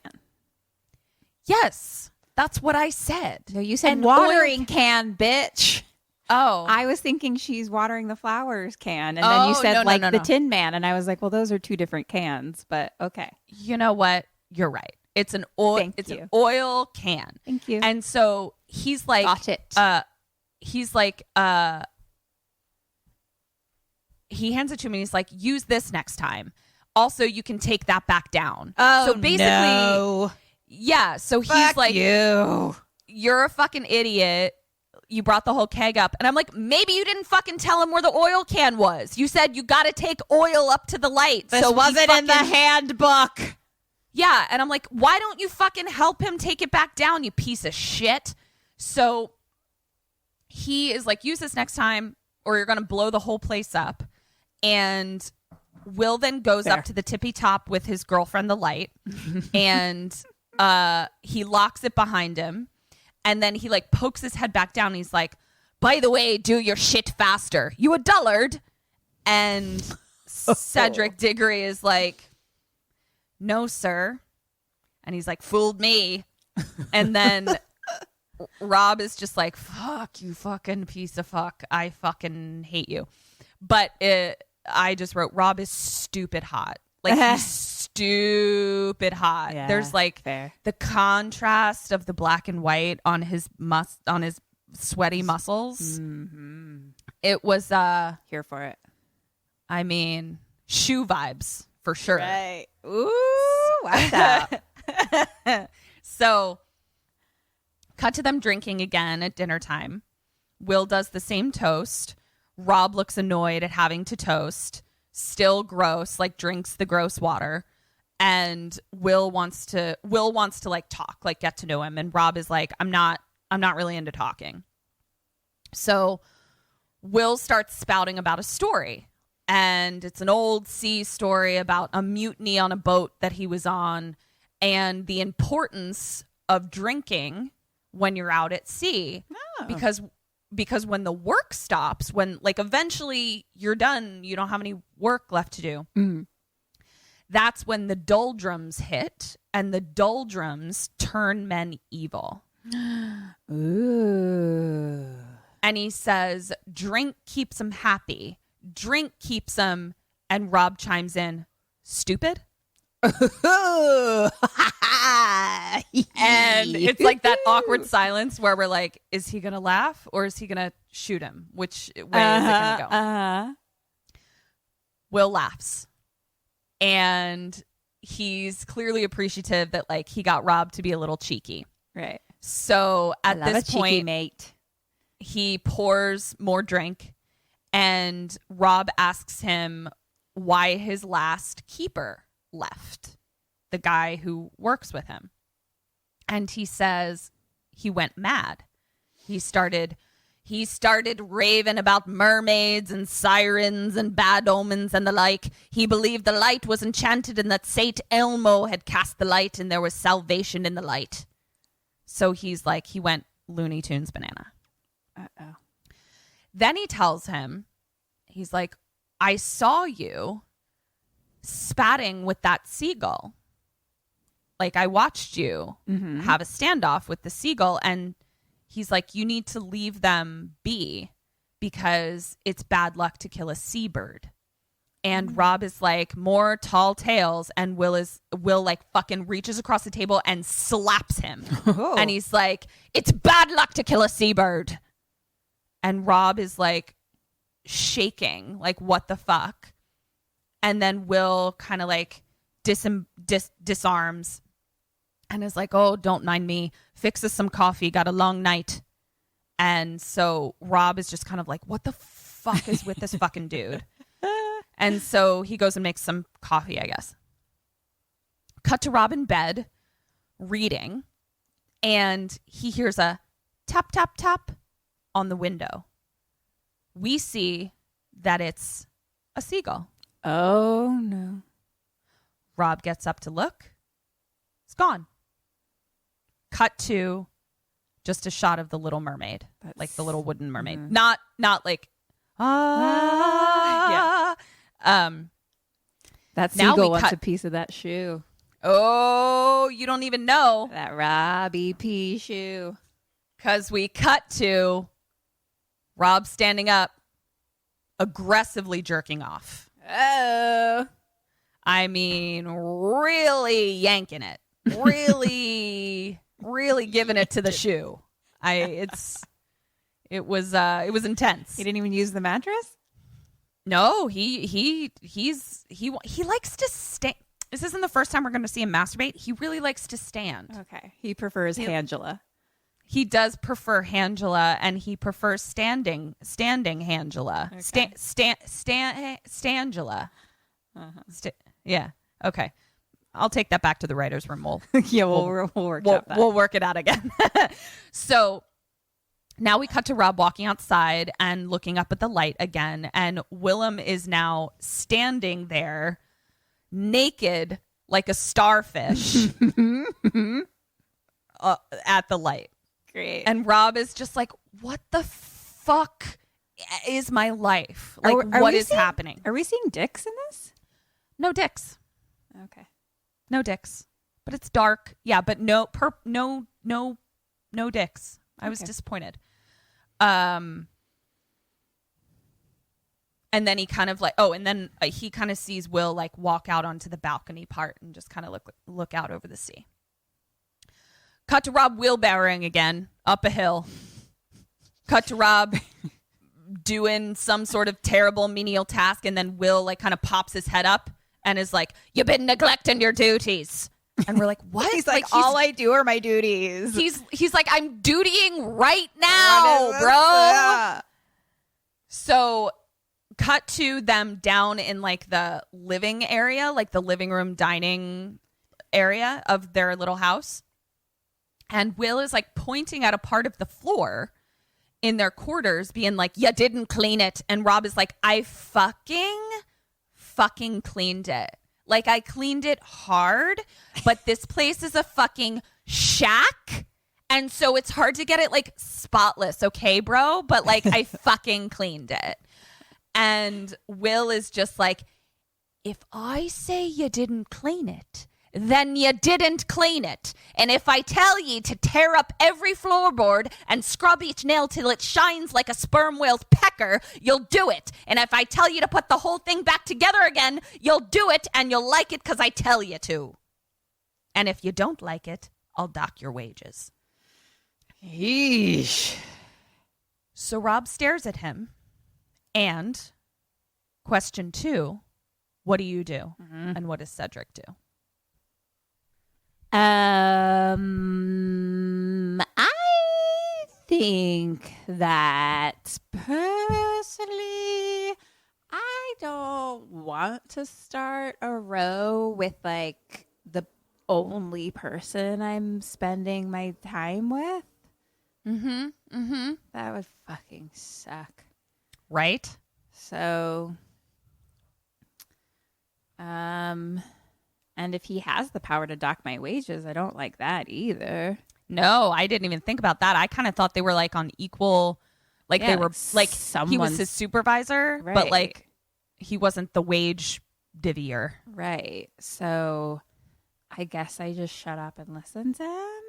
Yes. That's what I said. No, you said An watering oil can, bitch. Oh. I was thinking she's watering the flowers can. And then you said the Tin Man. And I was like, well, those are two different cans. But okay. You know what? You're right. It's an oil. An oil can. Thank you. And so he's like, got it. He's like, he hands it to me and he's like, use this next time. Also, you can take that back down. Oh, so basically, no. Yeah. So he's Fuck like, you. You're a fucking idiot. You brought the whole keg up. And I'm like, maybe you didn't fucking tell him where the oil can was. You said you got to take oil up to the light. This wasn't in the handbook. Yeah. And I'm like, why don't you fucking help him take it back down, you piece of shit? So he is like, use this next time or you're going to blow the whole place up. And Will then goes up to the tippy top with his girlfriend, the light, and he locks it behind him. And then he like pokes his head back down. And he's like, by the way, do your shit faster. You a dullard. And Cedric Diggory is like, no, sir. And he's like, fooled me. And then Rob is just like, fuck you fucking piece of fuck. I fucking hate you. But I just wrote, Rob is stupid hot. Like, he's stupid hot. Yeah, there's like fair. the contrast of the black and white on his sweaty muscles. Mm-hmm. It was Here for it. I mean, shoe vibes for sure. Right. Ooh, watch out. So cut to them drinking again at dinner time. Will does the same toast. Rob looks annoyed at having to toast. Still gross, like drinks the gross water. And Will wants to like talk, like get to know him. And Rob is like, I'm not really into talking. So Will starts spouting about a story. And it's an old sea story about a mutiny on a boat that he was on and the importance of drinking when you're out at sea. Oh. Because when the work stops, when like eventually you're done, you don't have any work left to do. Mm-hmm. That's when the doldrums hit, and the doldrums turn men evil. Ooh. And he says, drink keeps them happy. Drink keeps them. And Rob chimes in, stupid. And it's like that awkward silence where we're like, is he going to laugh or is he going to shoot him? Which way is it going to go? Will laughs. And he's clearly appreciative that like he got Rob to be a little cheeky. Right. So at Love this a cheeky point, mate. he pours more drink and Rob asks him why his last keeper left, the guy who works with him. And he says he went mad. He started raving about mermaids and sirens and bad omens and the like. He believed the light was enchanted and that Saint Elmo had cast the light and there was salvation in the light. So he's like, he went Looney Tunes banana. Uh-oh. Then he tells him, he's like, I saw you spatting with that seagull. Like, I watched you have a standoff with the seagull. And he's like, you need to leave them be because it's bad luck to kill a seabird. And Rob is like, more tall tales. And Will like fucking reaches across the table and slaps him. Oh. And he's like, it's bad luck to kill a seabird. And Rob is like shaking, like, what the fuck? And then Will kind of like disarms and is like, oh, don't mind me. Fix us some coffee. Got a long night. And so Rob is just kind of like, what the fuck is with this fucking dude? And so he goes and makes some coffee, I guess. Cut to Rob in bed, reading. And he hears a tap, tap, tap on the window. We see that it's a seagull. Oh, no. Rob gets up to look. It's gone. Cut to just a shot of the Little Mermaid, like the little wooden mermaid. Mm-hmm. Not like, yeah. That Now seagull we wants cut- a piece of that shoe. Oh, you don't even know. That Robbie P shoe. Because we cut to Rob standing up, aggressively jerking off. Oh. I mean, really yanking it. Really, really giving it to the shoe. It was intense. He didn't even use the mattress? No, he likes to stand. This isn't the first time we're going to see him masturbate. He really likes to stand. Okay. He prefers Angela. He does prefer Hangela, and he prefers standing Hangela. Okay. Stangela. Yeah. Okay. I'll take that back to the writer's room. We'll work it out again. So now we cut to Rob walking outside and looking up at the light again, and Willem is now standing there naked like a starfish at the light. great. And Rob is just like, what the fuck is my life? Like, Are what we is seeing- happening? Are we seeing dicks in this? No dicks. Okay. No dicks. But it's dark. Yeah, but no dicks. I was Okay. disappointed. And then he kind of like, he kind of sees Will like walk out onto the balcony part and just kind of look out over the sea. Cut to Rob wheelbarrowing again up a hill. Cut to Rob doing some sort of terrible menial task, and then Will like kind of pops his head up and is like, "You've been neglecting your duties." And we're like, "What?" He's like, all I do are my duties. He's like, "I'm dutying right now, bro." Yeah. So cut to them down in like the living area, like the living room dining area of their little house. And Will is like pointing at a part of the floor in their quarters being like, "You didn't clean it." And Rob is like, "I fucking cleaned it. Like, I cleaned it hard, but this place is a fucking shack. And so it's hard to get it like spotless. Okay, bro. But like, I fucking cleaned it." And Will is just like, "If I say you didn't clean it, then you didn't clean it. And if I tell you to tear up every floorboard and scrub each nail till it shines like a sperm whale's pecker, you'll do it. And if I tell you to put the whole thing back together again, you'll do it, and you'll like it because I tell you to. And if you don't like it, I'll dock your wages." Yeesh. So Rob stares at him. And question 2, what do you do? And what does Cedric do? I think that personally, I don't want to start a row with like the only person I'm spending my time with. That would fucking suck. Right? So, and if he has the power to dock my wages, I don't like that either. No, I didn't even think about that. I kind of thought they were like on equal, like Yeah, they were like he was someone's- his supervisor, but Right. like he wasn't the wage divvier. Right. So I guess I just shut up and listen to him.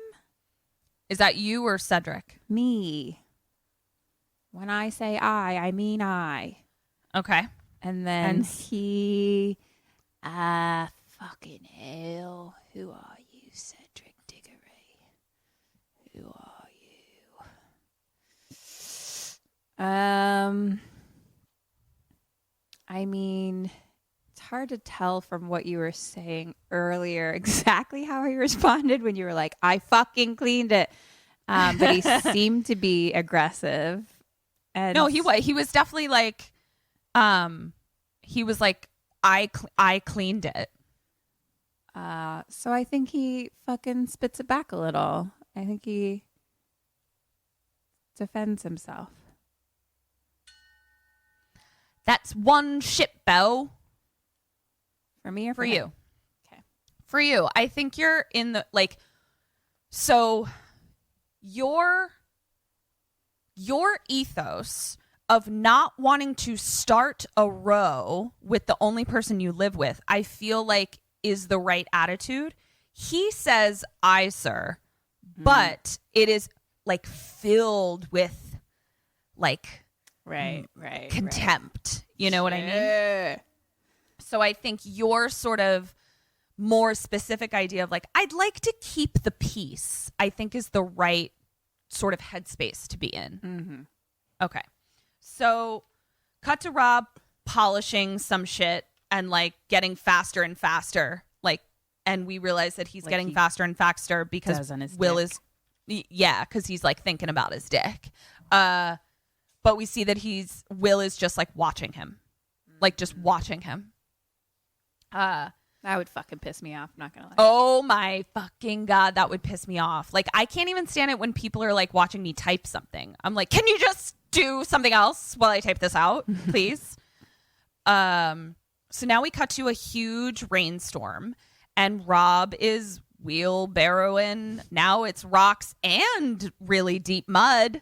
Is that you or Cedric? Me. When I say I mean I. Okay. And then And- he, fucking hell. Who are you, Cedric Diggory? Who are you? I mean, it's hard to tell from what you were saying earlier exactly how he responded when you were like, "I fucking cleaned it." But he seemed to be aggressive. And No, he was definitely like, he was like, I cleaned it. So I think he fucking spits it back a little. I think he defends himself. That's one shit, Bo. For me or For him? you. Okay. For you. I think you're in the like, so your ethos of not wanting to start a row with the only person you live with, I feel like is the right attitude. He says, "I, sir," but it is like filled with like Right. contempt. You know what I mean? Yeah. So I think your sort of more specific idea of like, I'd like to keep the peace, I think is the right sort of headspace to be in. Mm-hmm. Okay. So cut to Rob polishing some shit and like getting faster and faster. Like, and we realize that he's Like getting he faster and faster because does on his Will dick. is, yeah, because he's like thinking about his dick. But we see that Will is just like watching him, like just watching him. That would fucking piss me off. Not gonna lie. Oh my fucking God, that would piss me off. Like, I can't even stand it when people are like watching me type something. I'm like, can you just do something else while I type this out, please? So now we cut to a huge rainstorm, and Rob is wheelbarrowing. Now it's rocks and really deep mud.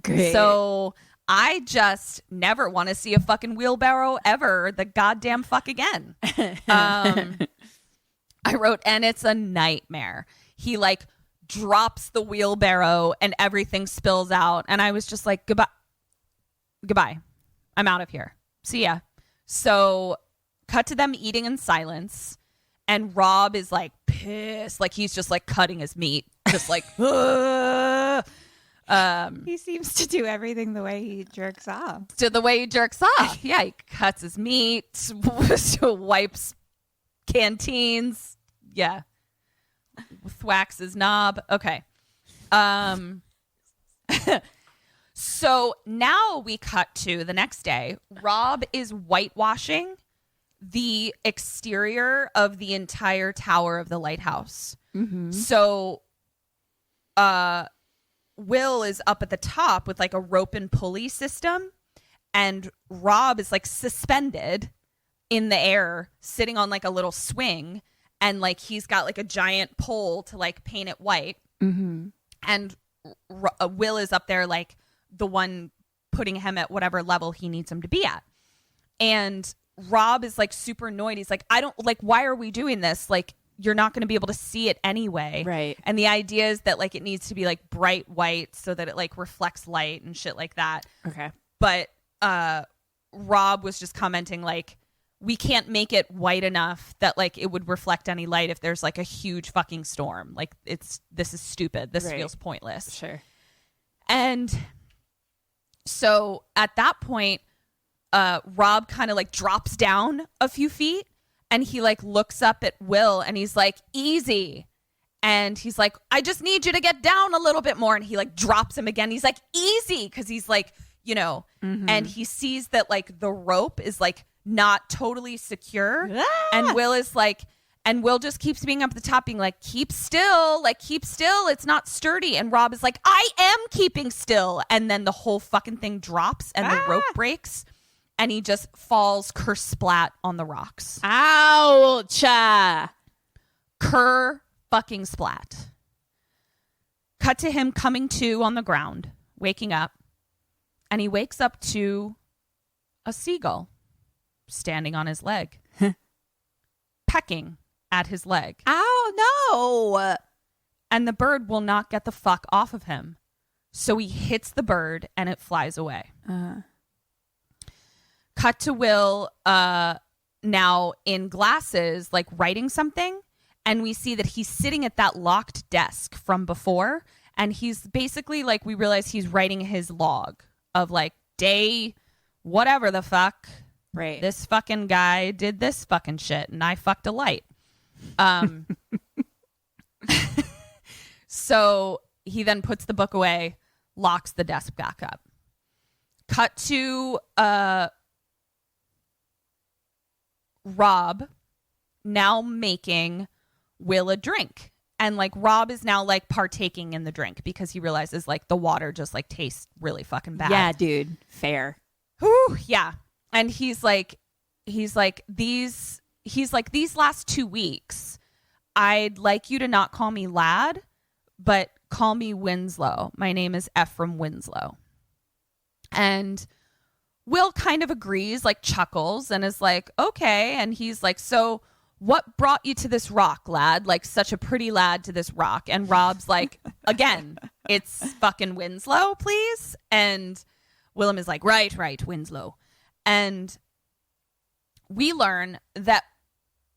Great. So I just never want to see a fucking wheelbarrow ever the goddamn fuck again. I wrote, and it's a nightmare. He like drops the wheelbarrow and everything spills out. And I was just like, goodbye. I'm out of here. See ya. So cut to them eating in silence. And Rob is like pissed. Like he's just like cutting his meat. Just like, he seems to do everything the way he jerks off. to the way he jerks off. Yeah, he cuts his meat, wipes canteens. Yeah. Thwacks his knob. Okay. So now we cut to the next day. Rob is whitewashing the exterior of the entire tower of the lighthouse. Mm-hmm. So Will is up at the top with like a rope and pulley system, and Rob is like suspended in the air, sitting on like a little swing, and like he's got like a giant pole to like paint it white. Mm-hmm. And Will is up there like the one putting him at whatever level he needs him to be at. And Rob is like super annoyed. He's like, I don't like, why are we doing this? Like, you're not going to be able to see it anyway. Right. And the idea is that like it needs to be like bright white so that it like reflects light and shit like that. Okay. But Rob was just commenting like, we can't make it white enough that like it would reflect any light if there's like a huge fucking storm. Like this is stupid. This feels pointless. Sure. And so at that point, Rob kind of like drops down a few feet and he like looks up at Will and he's like, easy. And he's like, I just need you to get down a little bit more. And he like drops him again. He's like, easy. Cause he's like, you know, and he sees that like the rope is like not totally secure. And Will is like, and Will just keeps being up at the top being like, keep still, it's not sturdy. And Rob is like, I am keeping still. And then the whole fucking thing drops and the rope breaks and he just falls kersplat on the rocks. Ouch. Ker fucking splat. Cut to him coming to on the ground, waking up. And he wakes up to a seagull standing on his leg, pecking at his leg. Oh, no. And the bird will not get the fuck off of him. So he hits the bird and it flies away. Cut to Will now in glasses, like writing something. And we see that he's sitting at that locked desk from before. And he's basically like, we realize he's writing his log of like day, whatever the fuck. Right. This fucking guy did this fucking shit and I fucked a light. So he then puts the book away, locks the desk back up. Cut to Rob now making Will a drink. And like Rob is now like partaking in the drink because he realizes like the water just like tastes really fucking bad. Yeah, dude. Fair. Whew, yeah. And he's like these last 2 weeks, I'd like you to not call me lad, but call me Winslow. My name is Ephraim Winslow. And Will kind of agrees, like chuckles and is like, okay. And he's like, so what brought you to this rock, lad? Like such a pretty lad to this rock. And Rob's like, again, it's fucking Winslow, please. And Willem is like, right, Winslow. And we learn that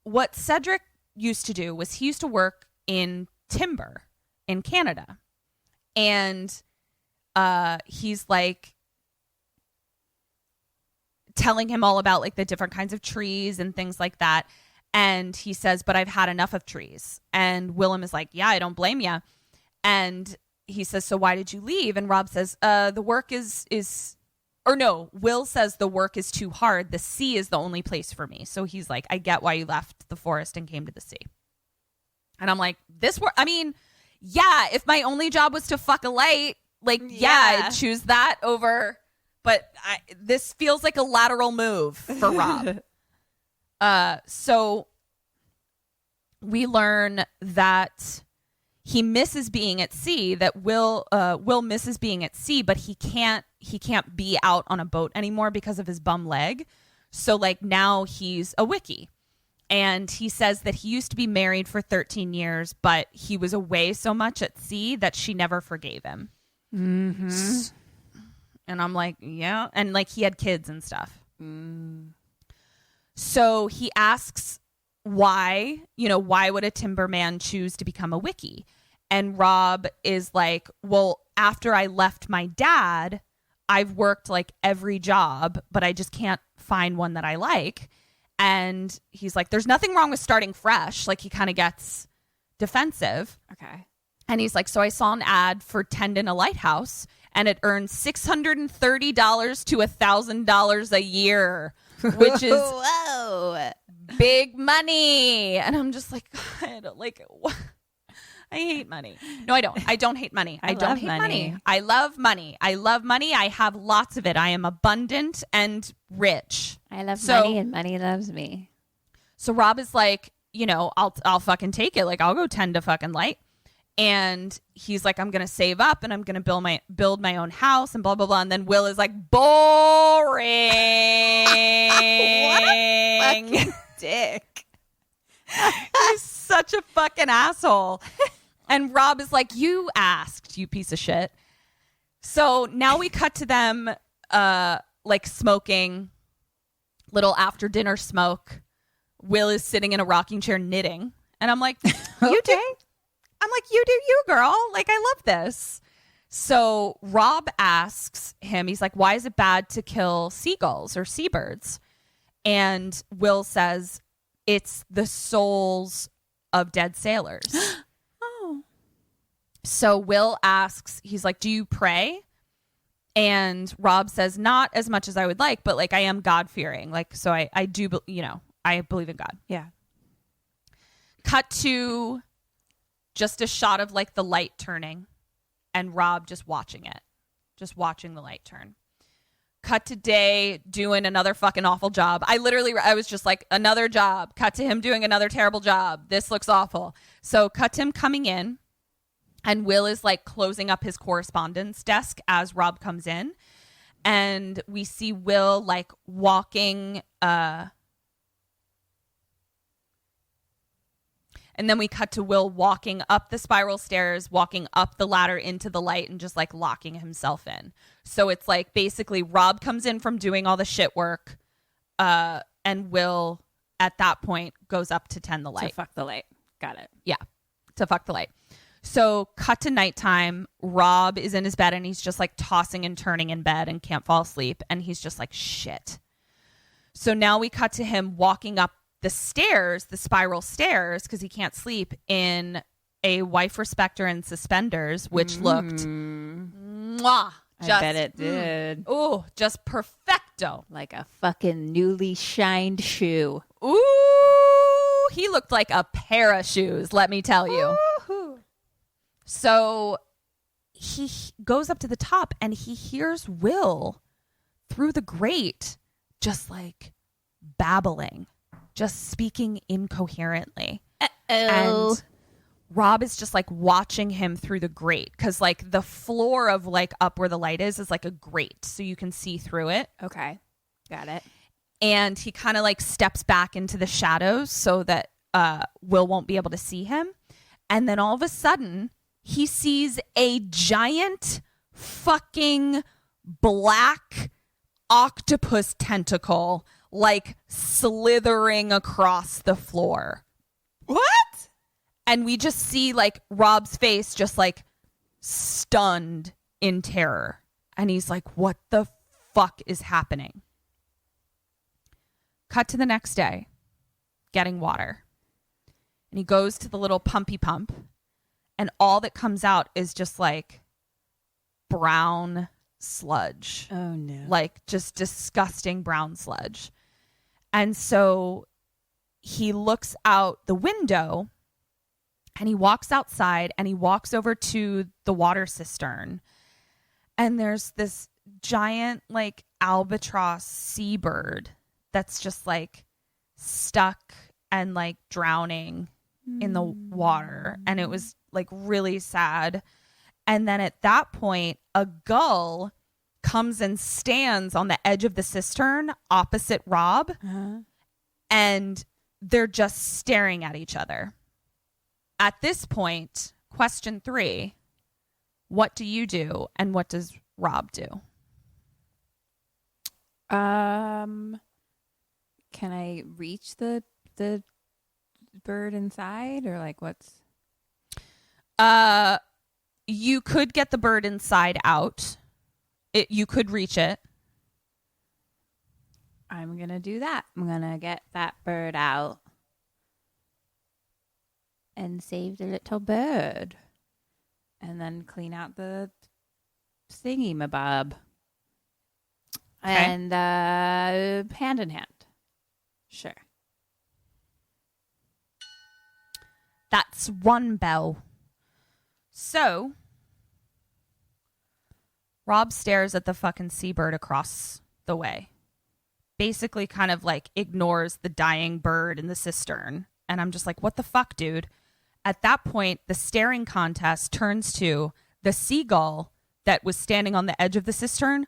what Cedric used to do was he used to work in timber in Canada. And he's like telling him all about like the different kinds of trees and things like that. And he says, but I've had enough of trees. And Willem is like, yeah, I don't blame you. And he says, so why did you leave? And Rob says, the work Will says the work is too hard. The sea is the only place for me. So he's like, I get why you left the forest and came to the sea. And I'm like, yeah, if my only job was to fuck a light, like, yeah, I'd choose that over. But this feels like a lateral move for Rob. So we learn that he misses being at sea, that Will misses being at sea, but he can't be out on a boat anymore because of his bum leg. So like now he's a wickie. And he says that he used to be married for 13 years, but he was away so much at sea that she never forgave him. Mm-hmm. And I'm like, yeah. And like he had kids and stuff. So he asks why would a timberman choose to become a wickie? And Rob is like, well, after I left my dad, I've worked like every job, but I just can't find one that I like. And he's like, there's nothing wrong with starting fresh. Like he kind of gets defensive. Okay. And he's like, so I saw an ad for tending a lighthouse and it earns $630 to $1,000 a year, which is whoa, big money. And I'm just like, God, like, what? I hate money. No, I don't. I don't hate money. I don't hate money. I love money. I love money. I have lots of it. I am abundant and rich. I love money and money loves me. So Rob is like, I'll fucking take it. Like I'll go tend to fucking light. And he's like, I'm going to save up and I'm going to build my own house and blah, blah, blah. And then Will is like, boring. What a fucking dick. He's such a fucking asshole. And Rob is like, you asked, you piece of shit. So now we cut to them like smoking, little after dinner smoke. Will is sitting in a rocking chair knitting. And I'm like, you do? I'm like, you do you, girl. Like, I love this. So Rob asks him, he's like, why is it bad to kill seagulls or seabirds? And Will says, it's the souls of dead sailors. Oh. So Will asks, he's like, do you pray? And Rob says, not as much as I would like, but like I am God-fearing. Like, so I do, I believe in God. Yeah. Cut to just a shot of like the light turning and Rob just watching it, just watching the light turn. Cut to Day doing another fucking awful job. I was just like, another job. Cut to him doing another terrible job. This looks awful. So cut to him coming in and Will is like closing up his correspondence desk as Rob comes in. And we see Will like walking, and then we cut to Will walking up the spiral stairs, walking up the ladder into the light and just like locking himself in. So it's like basically Rob comes in from doing all the shit work and Will at that point goes up to tend the light. To fuck the light. Got it. Yeah, to fuck the light. So cut to nighttime. Rob is in his bed and he's just like tossing and turning in bed and can't fall asleep. And he's just like, shit. So now we cut to him walking up the stairs, the spiral stairs, because he can't sleep, in a wife respecter and suspenders, which looked mwah, I bet it did. Oh, just perfecto. Like a fucking newly shined shoe. Ooh, he looked like a pair of shoes, let me tell you. Woo-hoo. So he goes up to the top and he hears Will through the grate just like babbling, just speaking incoherently. And Rob is just like watching him through the grate because like the floor of like up where the light is like a grate, so you can see through it. Okay. Got it. And he kind of like steps back into the shadows so that Will won't be able to see him. And then all of a sudden he sees a giant fucking black octopus tentacle like slithering across the floor. What? And we just see like Rob's face just like stunned in terror. And he's like, what the fuck is happening? Cut to the next day, getting water. And he goes to the little pumpy pump. And all that comes out is just like brown sludge. Oh, no. Like just disgusting brown sludge. And so he looks out the window and he walks outside and he walks over to the water cistern. And there's this giant like albatross seabird that's just like stuck and like drowning in the water, and it was like really sad. And then at that point, a gull comes and stands on the edge of the cistern opposite Rob, and they're just staring at each other. At this point, question 3, what do you do and what does Rob do? Can I reach the bird inside, or like what's? You could get the bird inside out. You could reach it. I'm gonna do that. I'm gonna get that bird out and save the little bird, and then clean out the thingy-mabob. Okay. And hand in hand. Sure. That's 1 bell. So, Rob stares at the fucking seabird across the way. Basically kind of like ignores the dying bird in the cistern. And I'm just like, what the fuck, dude? At that point, the staring contest turns to the seagull that was standing on the edge of the cistern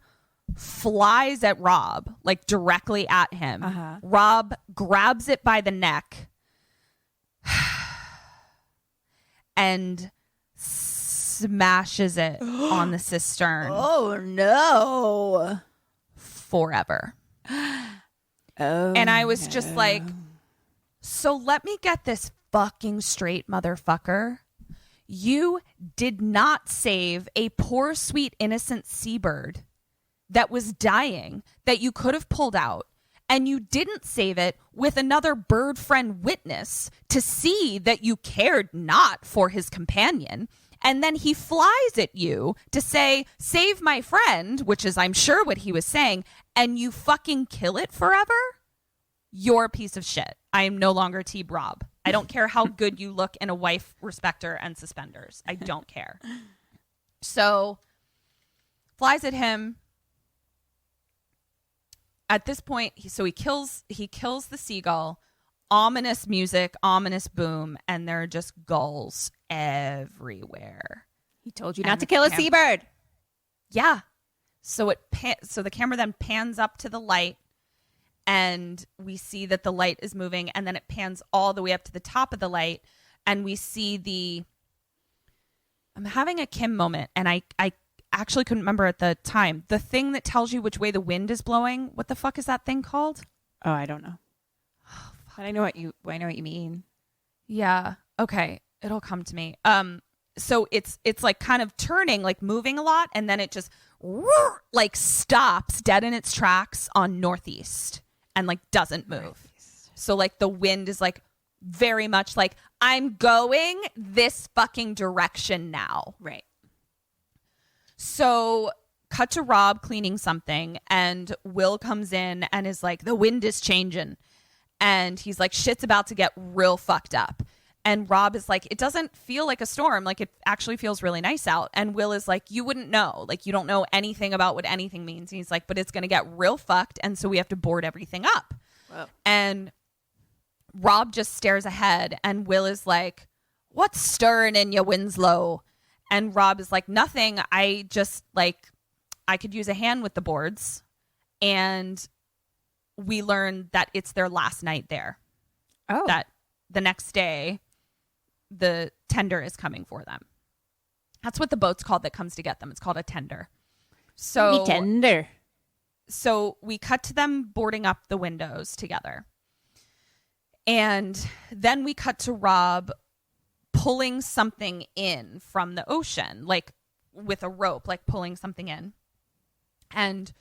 flies at Rob, like directly at him. Rob grabs it by the neck and smashes it on the cistern. Oh no. Forever. And I was just like, so let me get this fucking straight, motherfucker. You did not save a poor, sweet, innocent seabird that was dying that you could have pulled out, and you didn't save it with another bird friend witness to see that you cared not for his companion. And then he flies at you to say, save my friend, which is, I'm sure, what he was saying, and you fucking kill it forever? You're a piece of shit. I am no longer Team Rob. I don't care how good you look in a wife respecter and suspenders. I don't care. So, flies at him. At this point, he kills the seagull. Ominous music, ominous boom, and there are just gulls everywhere. He told you not to kill a seabird. Yeah. So the camera then pans up to the light, and we see that the light is moving, and then it pans all the way up to the top of the light, and we see I'm having a Kim moment, and I actually couldn't remember at the time. The thing that tells you which way the wind is blowing, what the fuck is that thing called? Oh, I don't know. But I know what you mean. Yeah. Okay. It'll come to me. So it's like kind of turning, like moving a lot, and then it just like stops dead in its tracks on northeast and like doesn't move. Northeast. So like the wind is like very much like, I'm going this fucking direction now. Right. So cut to Rob cleaning something, and Will comes in and is like, the wind is changing. And he's like, shit's about to get real fucked up. And Rob is like, it doesn't feel like a storm. Like, it actually feels really nice out. And Will is like, you wouldn't know. Like, you don't know anything about what anything means. And he's like, but it's going to get real fucked. And so we have to board everything up. Whoa. And Rob just stares ahead. And Will is like, what's stirring in you, Winslow? And Rob is like, nothing. I just like, I could use a hand with the boards. And we learn that it's their last night there. Oh. That the next day, the tender is coming for them. That's what the boat's called that comes to get them. It's called a tender. So tender. So we cut to them boarding up the windows together. And then we cut to Rob pulling something in from the ocean, like with a rope, like pulling something in. And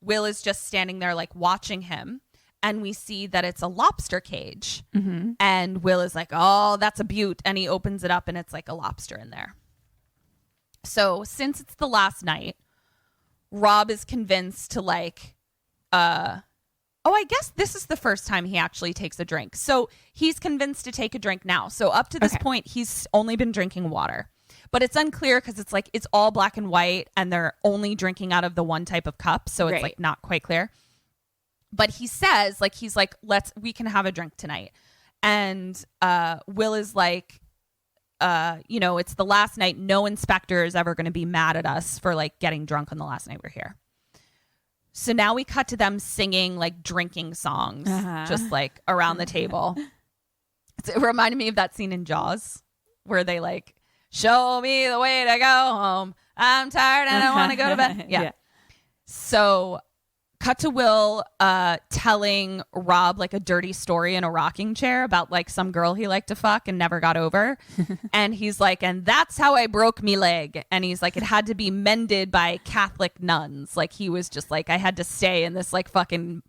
Will is just standing there like watching him. And we see that it's a lobster cage. Mm-hmm. And Will is like, oh, that's a beaut. And he opens it up and it's like a lobster in there. So since it's the last night, Rob is convinced to like, I guess this is the first time he actually takes a drink. So he's convinced to take a drink now. So up to this point, he's only been drinking water. But it's unclear because it's like, it's all black and white and they're only drinking out of the one type of cup. So it's like not quite clear. But he says, like, he's like, we can have a drink tonight. And Will is like, it's the last night. No inspector is ever going to be mad at us for like getting drunk on the last night we're here. So now we cut to them singing like drinking songs, just like around the table. It reminded me of that scene in Jaws where they like, show me the way to go home. I'm tired and I want to go to bed. Yeah. So cut to Will telling Rob like a dirty story in a rocking chair about like some girl he liked to fuck and never got over. And he's like, and that's how I broke me leg. And he's like, it had to be mended by Catholic nuns. Like he was just like, I had to stay in this like fucking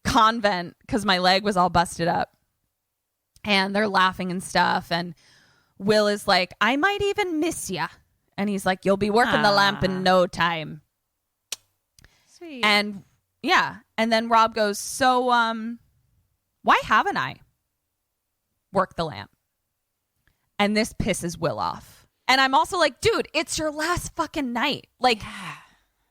convent because my leg was all busted up. And they're laughing and stuff. And Will is like, I might even miss ya. And he's like, you'll be working the lamp in no time. Sweet. And yeah. And then Rob goes, so why haven't I worked the lamp? And this pisses Will off. And I'm also like, dude, it's your last fucking night. Like,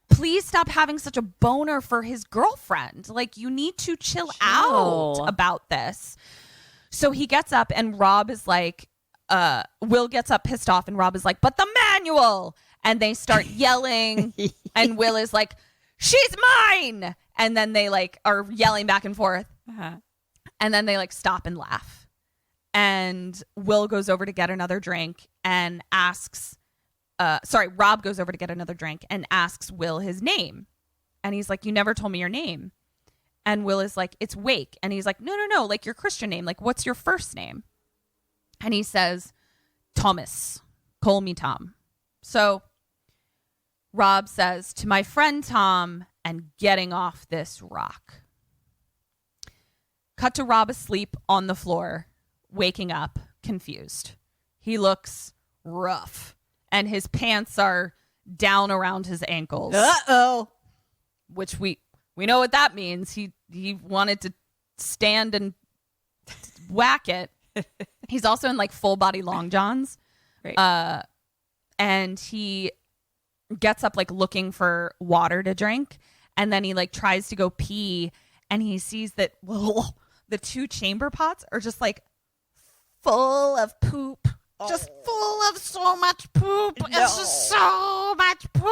please stop having such a boner for his girlfriend. Like, you need to chill out about this. So he gets up and Rob is like, Will gets up pissed off and Rob is like, but the manual. And they start yelling and Will is like, she's mine. And then they like are yelling back and forth. And then they like stop and laugh. And Will goes over to get another drink and asks, Rob goes over to get another drink and asks Will his name. And he's like, you never told me your name. And Will is like, it's Wake. And he's like, no, like your Christian name. Like, what's your first name? And he says, Thomas. Call me Tom. So Rob says, to my friend Tom and getting off this rock. Cut to Rob asleep on the floor, waking up, confused. He looks rough. And his pants are down around his ankles. Uh-oh. Which we know what that means. He wanted to stand and whack it. He's also in like full body long johns. Right. And he gets up like looking for water to drink. And then he like tries to go pee and he sees that the two chamber pots are just like full of poop. Just full of so much poop. No. It's just so much poop.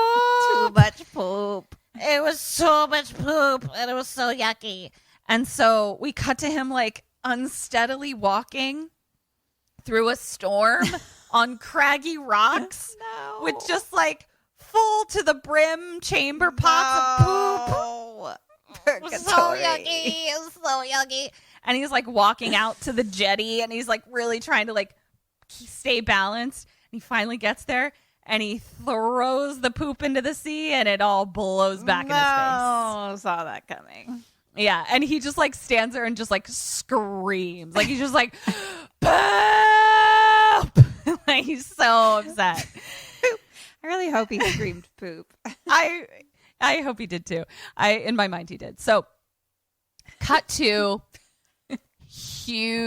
Too much poop. It was so much poop and it was so yucky. And so we cut to him like unsteadily walking through a storm on craggy rocks with just like full to the brim chamber pots of poop. It was so yucky. It was so yucky. And he's like walking out to the jetty and he's like really trying to like stay balanced. And he finally gets there. And he throws the poop into the sea and it all blows back in his face. Saw that coming. Yeah. And he just like stands there and just like screams. Like he's just like, poop! Like he's so upset. I really hope he screamed poop. I hope he did too. In my mind he did. So cut to huge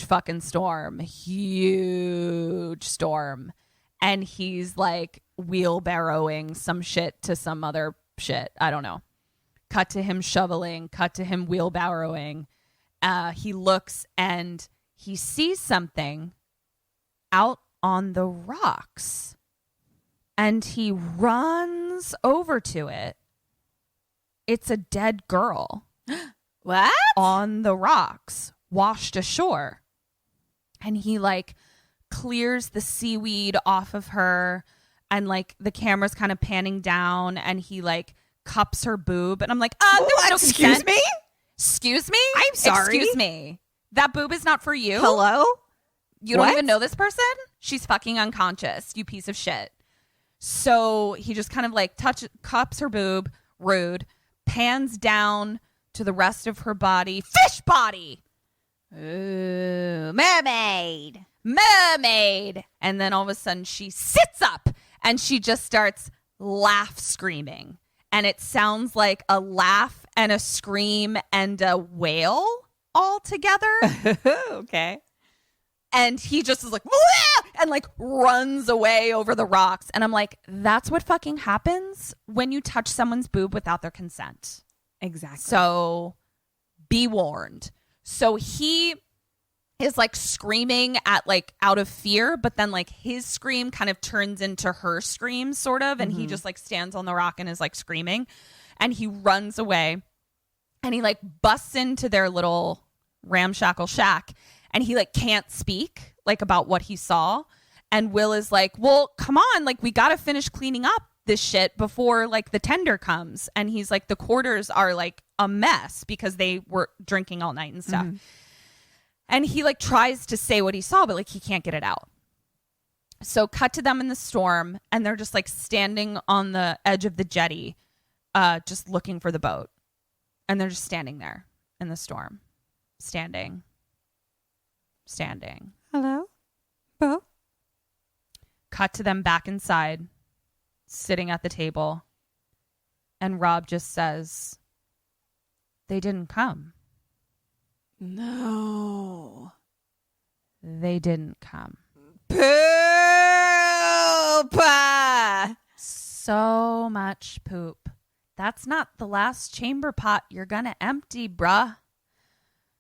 fucking storm. Huge storm. And he's like wheelbarrowing some shit to some other shit. I don't know. Cut to him shoveling. Cut to him wheelbarrowing. He looks and he sees something out on the rocks. And he runs over to it. It's a dead girl. What? On the rocks, washed ashore. And he like clears the seaweed off of her and like the camera's kind of panning down and he like cups her boob and I'm like, there was no consent. Excuse me? I'm sorry. Excuse me. That boob is not for you. Hello? You don't even know this person? She's fucking unconscious, you piece of shit. So he just kind of like cups her boob, rude, pans down to the rest of her body. Fish body! Ooh, mermaid. And then all of a sudden she sits up and she just starts laugh screaming. And it sounds like a laugh and a scream and a wail all together. Okay. And he just is like, wah! And like runs away over the rocks. And I'm like, that's what fucking happens when you touch someone's boob without their consent. Exactly. So be warned. So he is like screaming at like out of fear, but then like his scream kind of turns into her scream sort of. And he just like stands on the rock and is like screaming, and he runs away and he like busts into their little ramshackle shack, and he like can't speak like about what he saw. And Will is like, well, come on, like we got to finish cleaning up this shit before like the tender comes. And he's like, the quarters are like a mess because they were drinking all night and stuff. And he like tries to say what he saw, but like he can't get it out. So cut to them in the storm, and they're just like standing on the edge of the jetty, just looking for the boat. And they're just standing there in the storm, standing. Hello, Bo. Cut to them back inside, sitting at the table. And Rob just says, they didn't come. No. They didn't come. Poop. So much poop. That's not the last chamber pot you're gonna empty, bruh.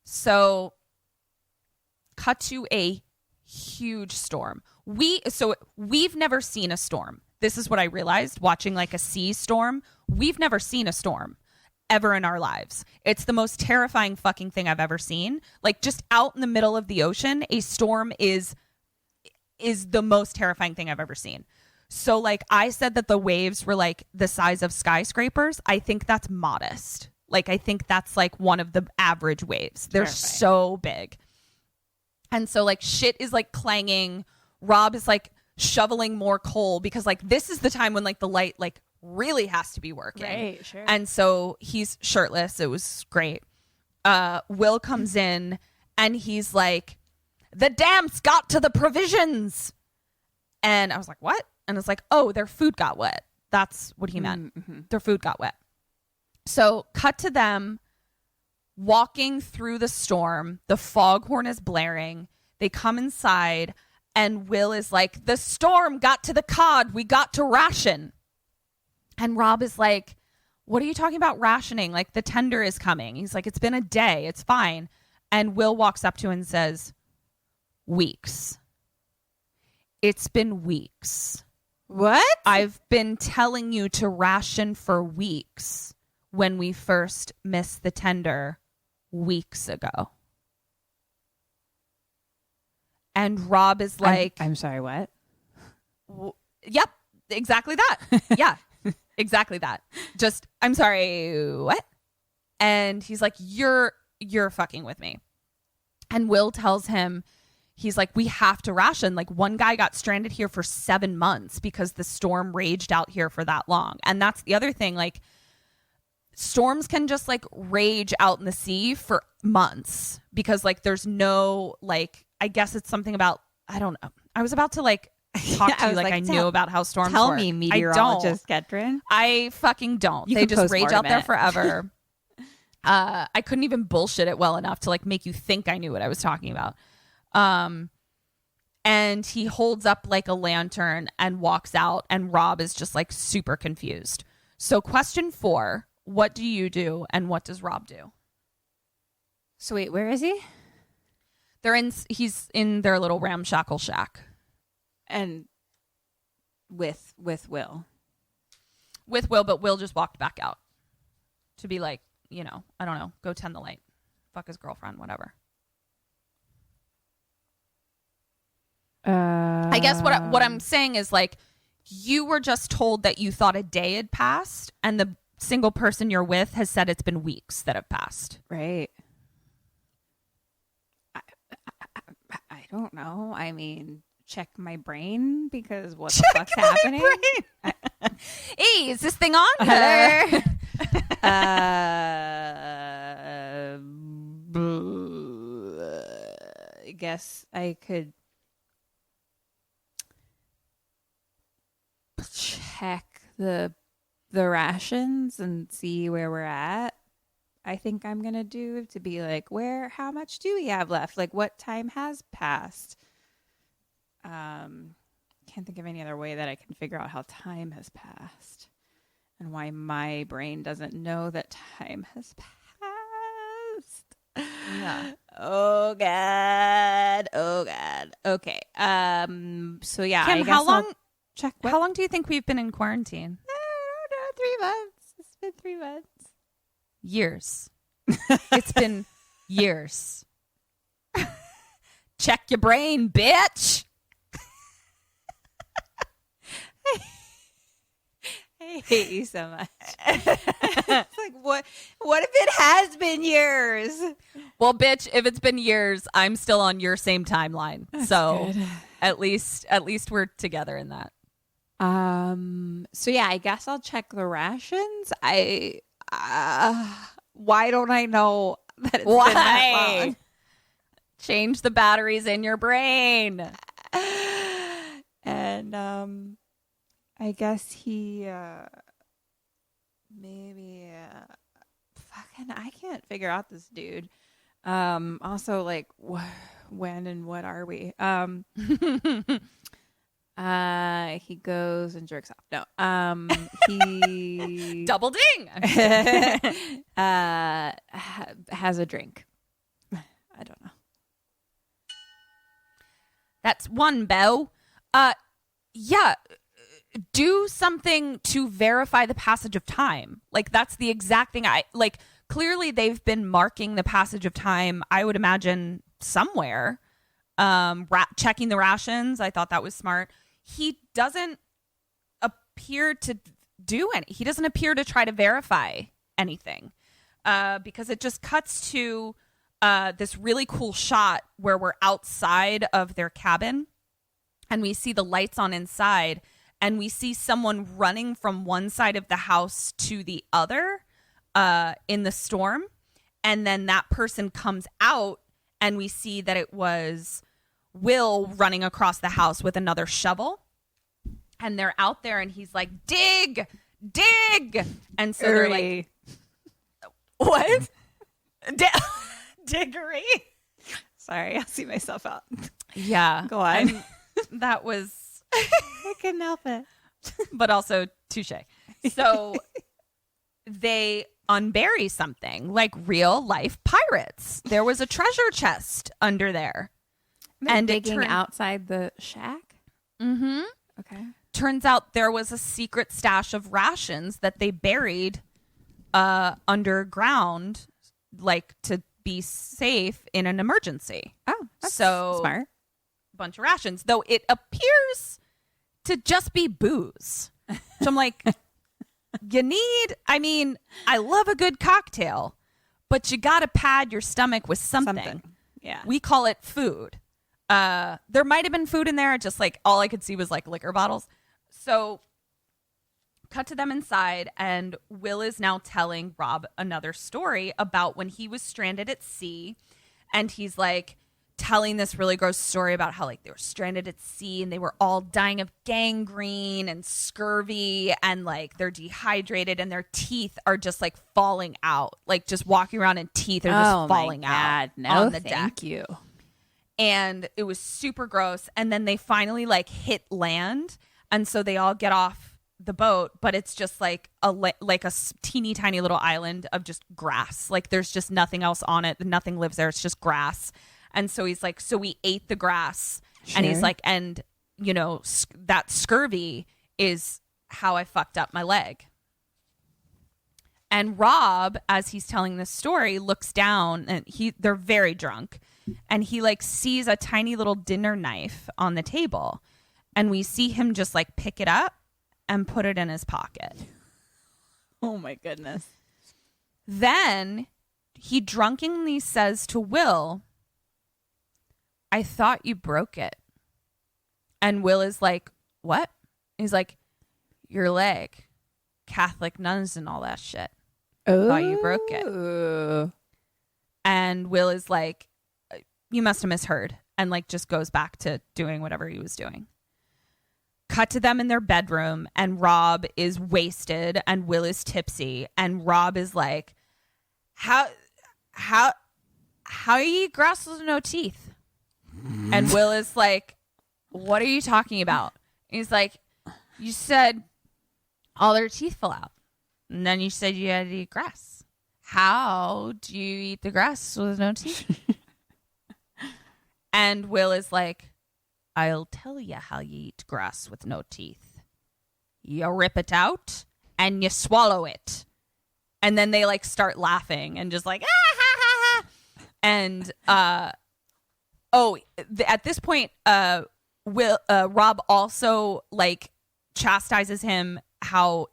So, cut to a huge storm. We've never seen a storm. This is what I realized watching like a sea storm. We've never seen a storm ever in our lives. It's the most terrifying fucking thing I've ever seen. Like just out in the middle of the ocean, a storm is the most terrifying thing I've ever seen. So like I said that the waves were like the size of skyscrapers. I think that's modest. Like I think that's like one of the average waves. They're Terrifying. so big. And so like shit is like clanging. Rob is like shoveling more coal because like this is the time when like the light like really has to be working. Right, sure. And so he's shirtless. It was great. Will comes in and he's like, the damps got to the provisions. And I was like, what? And it's like, oh, their food got wet. That's what he meant. Their food got wet. So cut to them walking through the storm. The foghorn is blaring. They come inside and Will is like, the storm got to the cod. We got to ration. And Rob is like, what are you talking about rationing? Like the tender is coming. He's like, it's been a day. It's fine. And Will walks up to him and says, weeks. It's been weeks. What? I've been telling you to ration for weeks when we first missed the tender weeks ago. And Rob is like, I'm sorry, what? Yep, exactly that. Yeah, exactly that. Just, I'm sorry, what? And he's like, you're fucking with me. And Will tells him, he's like, we have to ration. Like one guy got stranded here for 7 months because the storm raged out here for that long. And that's the other thing. Like storms can just like rage out in the sea for months because like there's no like, I guess it's something about, I don't know. I was about to like talk to you like I knew about how storms Tell work. me, meteorologist Ketrin. I fucking don't. You They can just rage out postmortem there it. forever. I couldn't even bullshit it well enough to like make you think I knew what I was talking about. And he holds up like a lantern and walks out, and Rob is just like super confused. So question 4, what do you do and what does Rob do? So wait, where is he? He's in their little ramshackle shack. And with Will. With Will, but Will just walked back out to be like, you know, I don't know, go tend the light. Fuck his girlfriend, whatever. I guess what I'm saying is like, you were just told that you thought a day had passed, and the single person you're with has said it's been weeks that have passed. Right. I don't know. I mean, check my brain because what the fuck's happening? Hey, is this thing on? Hello? I guess I could check the rations and see where we're at. I think I'm gonna do to be like, how much do we have left? Like, what time has passed? Can't think of any other way that I can figure out how time has passed and why my brain doesn't know that time has passed. Yeah. Oh God. Okay. So yeah, Kim, I guess how long? I'll check. What? How long do you think we've been in quarantine? I don't know. 3 months. It's been 3 months. Years. It's been years. Check your brain, bitch. I hate you so much. It's like what if it has been years? Well, bitch, if it's been years, I'm still on your same timeline. So good. at least we're together in that. So yeah, I guess I'll check the rations. Why don't I know that it's been that long? Change the batteries in your brain. And I guess he maybe fucking I can't figure out this dude. Also like when and what are we? He goes and jerks off. No. He Double ding. has a drink. I don't know. That's one, Beau. Yeah. Do something to verify the passage of time. Like, that's the exact thing clearly they've been marking the passage of time, I would imagine, somewhere. Checking the rations. I thought that was smart. He doesn't appear to he doesn't appear to try to verify anything. Because it just cuts to this really cool shot where we're outside of their cabin and we see the lights on inside. And we see someone running from one side of the house to the other in the storm. And then that person comes out and we see that it was Will running across the house with another shovel. And they're out there and he's like, dig, dig. And so they're like, what? Diggory. Sorry, I'll see myself out. Yeah. Go on. That was... I couldn't help it. But also touche. So they unbury something like real life pirates. There was a treasure chest under there. And digging outside the shack? Mm-hmm. Okay. Turns out there was a secret stash of rations that they buried underground, like to be safe in an emergency. Oh, that's so smart. Bunch of rations, though it appears to just be booze. So I'm like, I love a good cocktail, but you got to pad your stomach with something. Yeah. We call it food. There might have been food in there. Just like all I could see was like liquor bottles. So cut to them inside, and Will is now telling Rob another story about when he was stranded at sea. And he's like telling this really gross story about how like they were stranded at sea and they were all dying of gangrene and scurvy and like they're dehydrated and their teeth are just like falling out, like just walking around and teeth are just falling out on the deck. Thank you. And it was super gross. And then they finally like hit land, and so they all get off the boat, but it's just like a teeny tiny little island of just grass. Like there's just nothing else on it. Nothing lives there. It's just grass. And so he's like, so we ate the grass. Sure. And he's like, and, you know, that scurvy is how I fucked up my leg. And Rob, as he's telling this story, looks down and they're very drunk. And he like sees a tiny little dinner knife on the table. And we see him just like pick it up and put it in his pocket. Oh, my goodness. Then he drunkenly says to Will, I thought you broke it. And Will is like, what? He's like, your leg. Catholic nuns and all that shit. Oh. Thought you broke it. And Will is like, you must have misheard. And like just goes back to doing whatever he was doing. Cut to them in their bedroom, and Rob is wasted and Will is tipsy. And Rob is like, how you eat grass with no teeth? And Will is like, what are you talking about? And he's like, you said all their teeth fell out. And then you said you had to eat grass. how do you eat the grass with no teeth? And Will is like, I'll tell you how you eat grass with no teeth. You rip it out and you swallow it. And then they like start laughing and just like, ah, ha, ha, ha. And, at this point, Rob also like chastises him how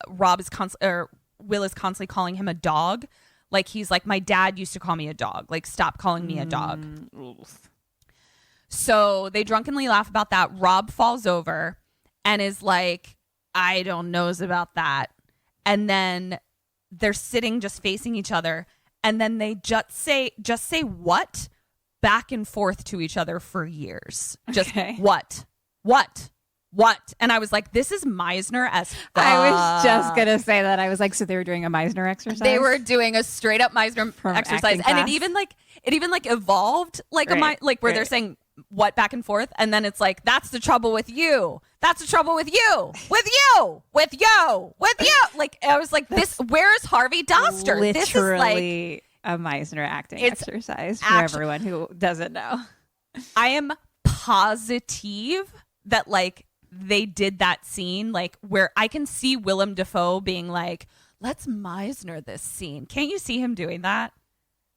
Will is constantly calling him a dog. Like he's like, my dad used to call me a dog. Like, stop calling me a dog. So they drunkenly laugh about that. Rob falls over and is like, I don't knows about that. And then they're sitting just facing each other. And then they just say what back and forth to each other for years. Just what? And I was like, this is Meisner as fuck. I was just going to say that. I was like, so they were doing a Meisner exercise? They were doing a straight up Meisner exercise. And it even evolved like where they're saying what back and forth. And then it's like, that's the trouble with you. That's the trouble with you. With you. With you. With you. Like, I was like, where's Harvey Doster? Literally this is like a Meisner acting exercise for everyone who doesn't know. I am positive that like they did that scene like where I can see Willem Dafoe being like, let's Meisner this scene. Can't you see him doing that?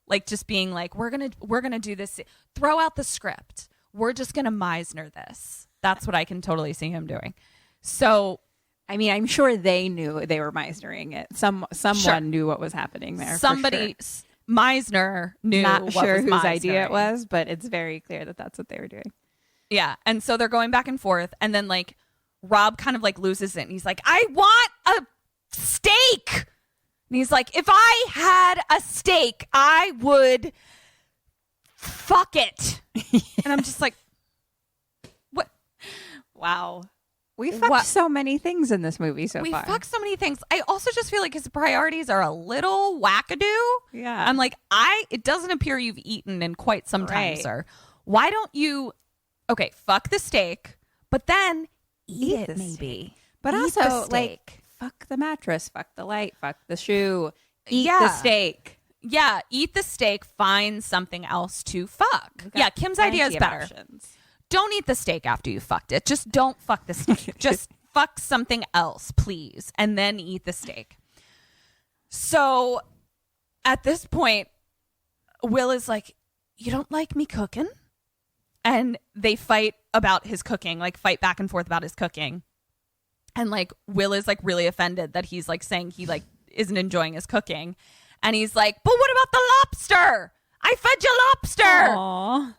Like just being like, we're gonna do this. Throw out the script. We're just gonna Meisner this. That's what I can totally see him doing. So, I mean, I'm sure they knew they were Meisnering it. Someone knew what was happening there. Somebody, Meisner knew. Not sure was whose Meisnering. idea it was, but it's very clear that that's what they were doing. Yeah, and so they're going back and forth, and then like Rob kind of like loses it, and he's like, "I want a steak." And he's like, if I had a steak, I would fuck it. And I'm just like, what? Wow. We fucked so many things in this movie so far. We fucked so many things. I also just feel like his priorities are a little wackadoo. Yeah. I'm like, it doesn't appear you've eaten in quite some time, sir. Why don't you, fuck the steak, but then eat it maybe. Steak. But also, like, fuck the mattress, fuck the light, fuck the shoe, eat the steak. Yeah, eat the steak, find something else to fuck. Yeah, Kim's idea is better. Options. Don't eat the steak after you fucked it. Just don't fuck the steak. Just fuck something else, please, and then eat the steak. So at this point, Will is like, you don't like me cooking? And they fight about his cooking, like fight back and forth about his cooking. And like Will is like really offended that he's like saying he like isn't enjoying his cooking. And he's like, but what about the lobster? I fed you lobster. Aww.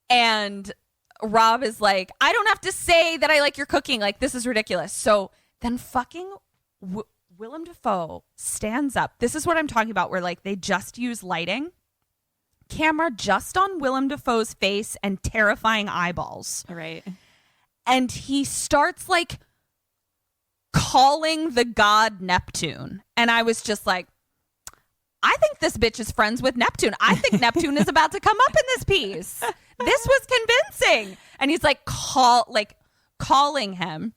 And Rob is like, I don't have to say that I like your cooking. Like, this is ridiculous. So then fucking Willem Dafoe stands up. This is what I'm talking about, where like they just use lighting. Camera just on Willem Dafoe's face and terrifying eyeballs. Right. And he starts like calling the god Neptune. And I was just like, I think this bitch is friends with Neptune. I think Neptune is about to come up in this piece. This was convincing. And he's like calling him.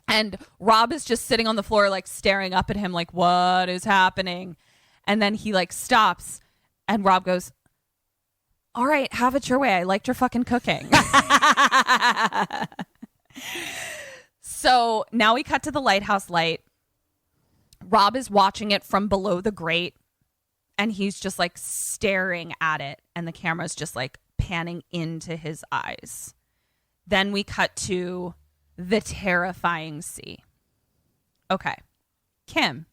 And Rob is just sitting on the floor, like staring up at him, like, what is happening? And then he like stops and Rob goes, all right, have it your way. I liked your fucking cooking. So now we cut to the lighthouse light. Rob is watching it from below the grate. And he's just like staring at it. And the camera's just like panning into his eyes. Then we cut to the terrifying sea. Okay. Kim,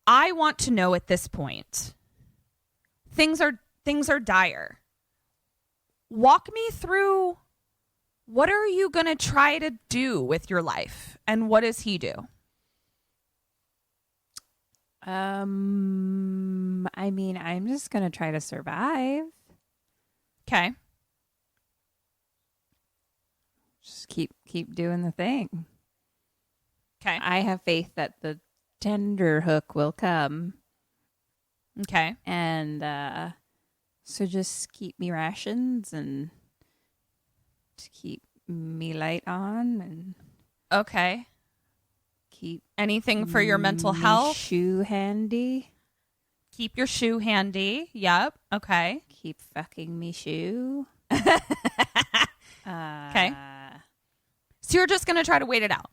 I want to know at this point, things are dire. Walk me through, what are you going to try to do with your life? And what does he do? I mean, I'm just going to try to survive. Okay. Just keep doing the thing. Okay. I have faith that the tender hook will come. Okay. And so just keep me rations and to keep me light on and okay. keep anything for your mental health. Shoe handy. Keep your shoe handy. Yep. Okay. Keep fucking me shoe. Okay. So you're just gonna try to wait it out.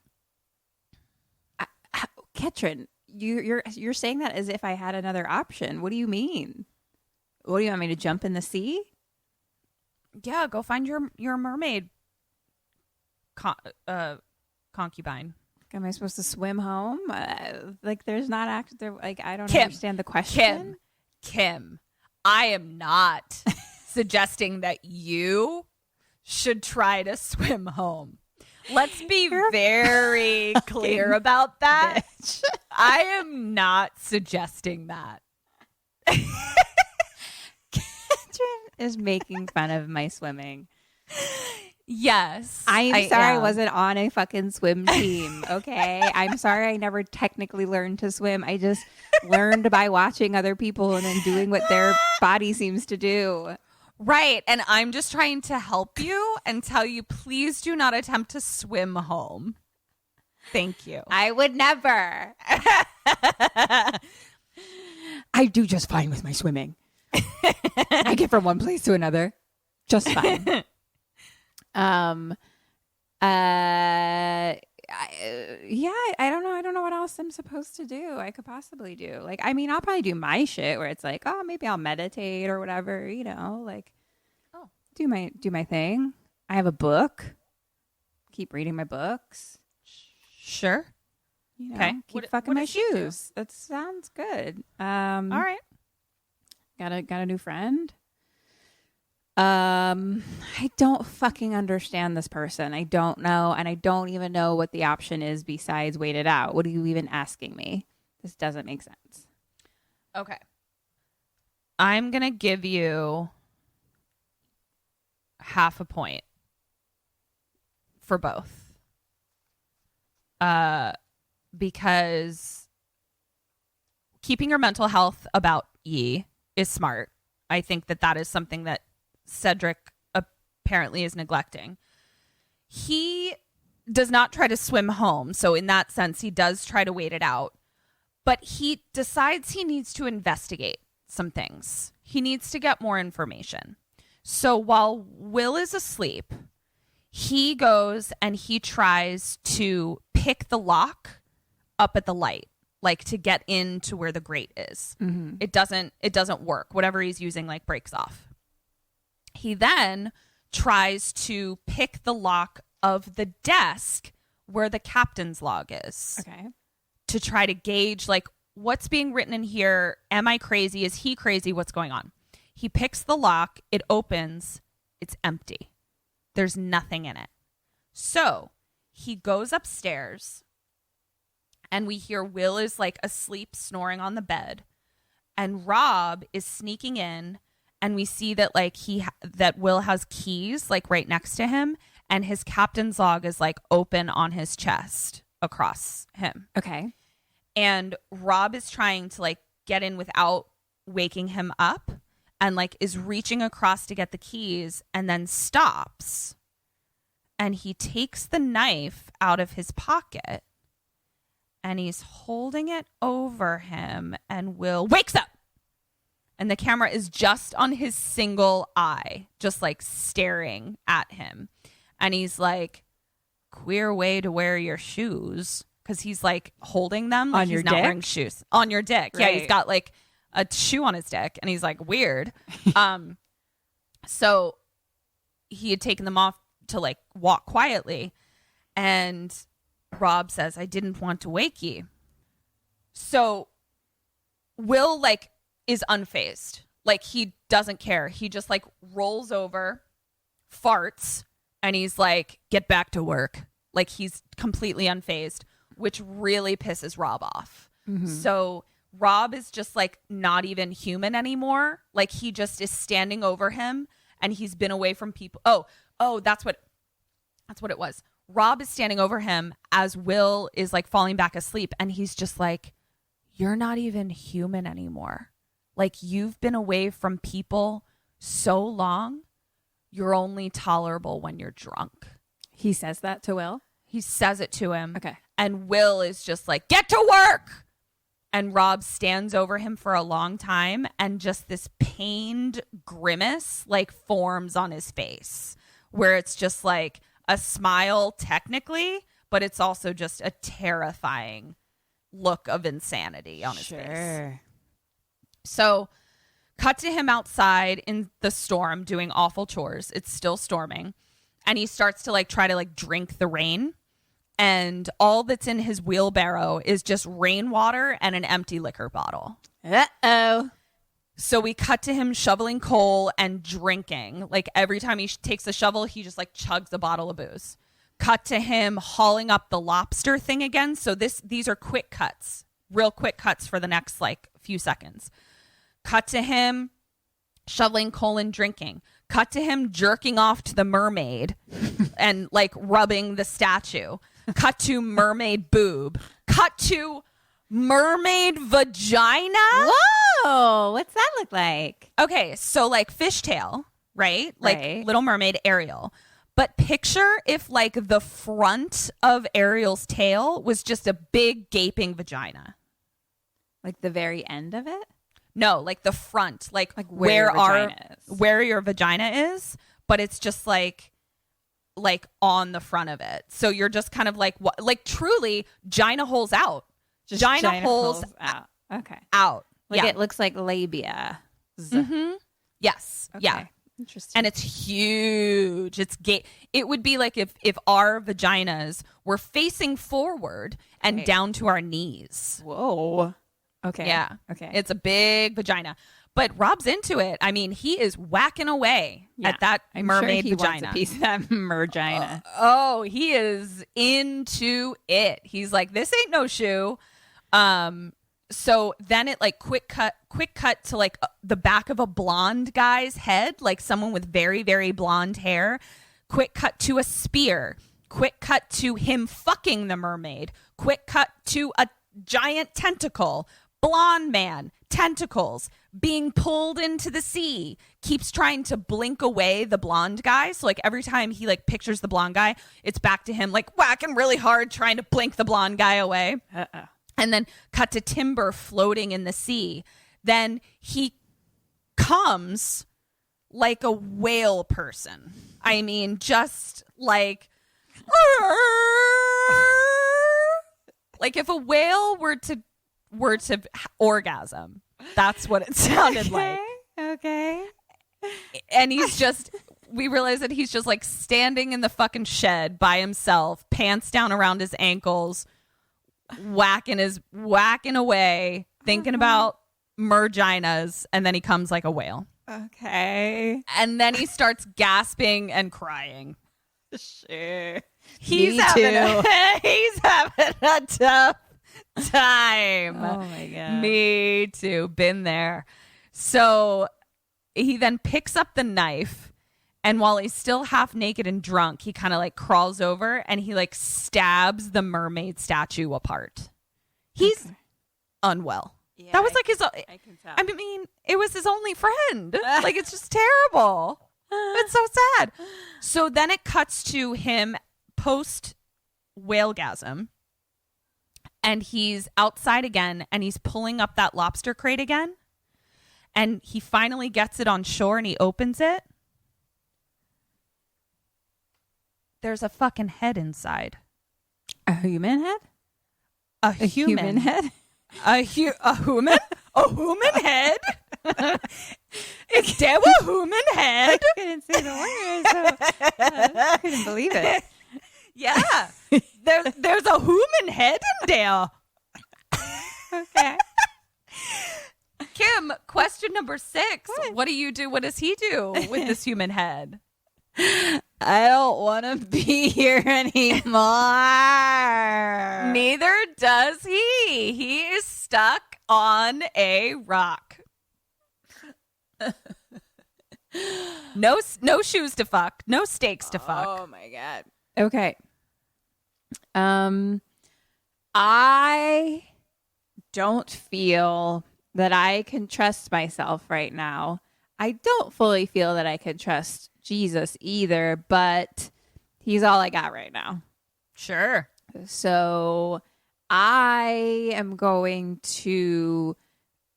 Ketrin, you're saying that as if I had another option. What do you mean? What do you want me to jump in the sea? Yeah, go find your mermaid concubine. Am I supposed to swim home? Like, there's not like, I don't Kim, understand the question. Kim, I am not suggesting that you should try to swim home. Let's be very clear about that. Bitch. I am not suggesting that. Ketrin is making fun of my swimming. Yes. I'm sorry I am. wasn't on a fucking swim team, okay? I'm sorry I never technically learned to swim. I just learned by watching other people and then doing what their body seems to do. Right. And I'm just trying to help you and tell you, please do not attempt to swim home. Thank you. I would never. I do just fine with my swimming. I get from one place to another just fine. I don't know what else I'm supposed to do. I could possibly do. Like, I mean, I'll probably do my shit where it's like, oh, maybe I'll meditate or whatever, like, do my thing. I have a book. Keep reading my books. Sure. Okay. Keep fucking my shoes. That sounds good. All right. Got a new friend. I don't fucking understand this person. I don't know, and I don't even know what the option is besides wait it out. What are you even asking me? This doesn't make sense. Okay. I'm going to give you half a point for both. Because keeping your mental health about ye is smart. I think that is something that Cedric apparently is neglecting. He does not try to swim home. So in that sense, he does try to wait it out. But he decides he needs to investigate some things. He needs to get more information. So while Will is asleep, he goes and he tries to pick the lock up at the light, like to get into where the grate is. Mm-hmm. It doesn't work. Whatever he's using like breaks off. He then tries to pick the lock of the desk where the captain's log is. Okay. To try to gauge like what's being written in here. Am I crazy? Is he crazy? What's going on? He picks the lock. It opens. It's empty. There's nothing in it. So he goes upstairs and we hear Will is like asleep, snoring on the bed. And Rob is sneaking in. And we see that like that Will has keys like right next to him, and his captain's log is like open on his chest across him. Okay. And Rob is trying to like get in without waking him up, and like is reaching across to get the keys, and then stops. And he takes the knife out of his pocket, and he's holding it over him, and Will wakes up. And the camera is just on his single eye, just like staring at him. And he's like, queer way to wear your shoes. Because he's like holding them like on your he's not dick? wearing shoes. On your dick. Right. Yeah, he's got like a shoe on his dick. And he's like, weird. So he had taken them off to like walk quietly. And Rob says, I didn't want to wake you. So Will like is unfazed. Like he doesn't care. He just like rolls over, farts, and he's like, get back to work. Like he's completely unfazed, which really pisses Rob off. Mm-hmm. So Rob is just like not even human anymore. Like he just is standing over him and he's been away from people. Oh, that's what it was. Rob is standing over him as Will is like falling back asleep. And he's just like, you're not even human anymore. Like you've been away from people so long, you're only tolerable when you're drunk. He says that to Will? He says it to him. Okay. And Will is just like, get to work. And Rob stands over him for a long time, and just this pained grimace like forms on his face, where it's just like a smile technically, but it's also just a terrifying look of insanity on his face. So cut to him outside in the storm doing awful chores. It's still storming. And he starts to like try to like drink the rain. And all that's in his wheelbarrow is just rainwater and an empty liquor bottle. Uh-oh. So we cut to him shoveling coal and drinking. Like every time he takes a shovel, he just like chugs a bottle of booze. Cut to him hauling up the lobster thing again. So these are quick cuts, real quick cuts for the next like few seconds. Cut to him shoveling coal and drinking. Cut to him jerking off to the mermaid and like rubbing the statue. Cut to mermaid boob. Cut to mermaid vagina. Whoa, what's that look like? Okay, so like fishtail, right? Like Right. Little Mermaid Ariel. But picture if like the front of Ariel's tail was just a big gaping vagina. Like the very end of it? No, like the front, like where your vagina is. where your vagina is, but it's just like on the front of it. So you're just kind of like what, like truly gina holes out. Just Gina holes out. Okay. out. Like yeah. it looks like labia. Mm-hmm. Yes. Okay. Yeah. Interesting. And it's huge. It's It would be like if our vaginas were facing forward and Right. down to our knees. Whoa. Okay. Yeah. Okay. It's a big vagina. But Rob's into it. I mean, he is whacking away at that I'm mermaid sure he vagina. wants a piece of that mergina. Oh, he is into it. He's like, this ain't no shoe. So then it like quick cut to like the back of a blonde guy's head, like someone with very, very blonde hair. Quick cut to a spear. Quick cut to him fucking the mermaid. Quick cut to a giant tentacle. Blonde man, tentacles, being pulled into the sea, keeps trying to blink away the blonde guy. So like every time he like pictures the blonde guy, it's back to him like whacking really hard trying to blink the blonde guy away. And then cut to timber floating in the sea. Then he comes like a whale person. I mean, just like like if a whale were to orgasm, that's what it sounded like. Okay. And we realize that he's just like standing in the fucking shed by himself, pants down around his ankles, whacking away, thinking about merginas, and then he comes like a whale. Okay. And then he starts gasping and crying. Sure. He's having a tough time. Oh my God. Me too. Been there. So he then picks up the knife, and while he's still half naked and drunk, he kind of like crawls over and he like stabs the mermaid statue apart. He's unwell. Yeah, That was like his. I can tell. I mean, it was his only friend. Like, it's just terrible. It's so sad. So then it cuts to him post whalegasm, and he's outside again, and he's pulling up that lobster crate again, and he finally gets it on shore, and he opens it. There's a fucking head inside. A human head? A A human head? A human? A human head? Is there a human head? I couldn't say the word, so I couldn't believe it. Yeah. There's a human head in there. Okay. Kim, question number 6. What do you do? What does he do with this human head? I don't want to be here anymore. Neither does he. He is stuck on a rock. No shoes to fuck. No steaks to fuck. Oh my God. Okay. I don't feel that I can trust myself right now. I don't fully feel that I can trust Jesus either, but he's all I got right now. Sure. So I am going to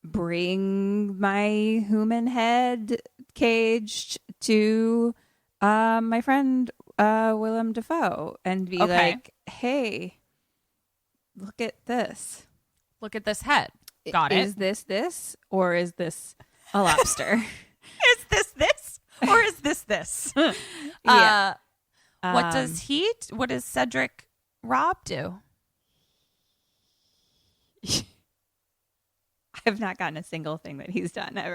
bring my human head caged to my friend Willem Dafoe and be like, hey, look at this. Look at this head. Got it. Is this or is this a lobster? Is this or is this? Yeah. What does Cedric Rob do? I have not gotten a single thing that he's done ever.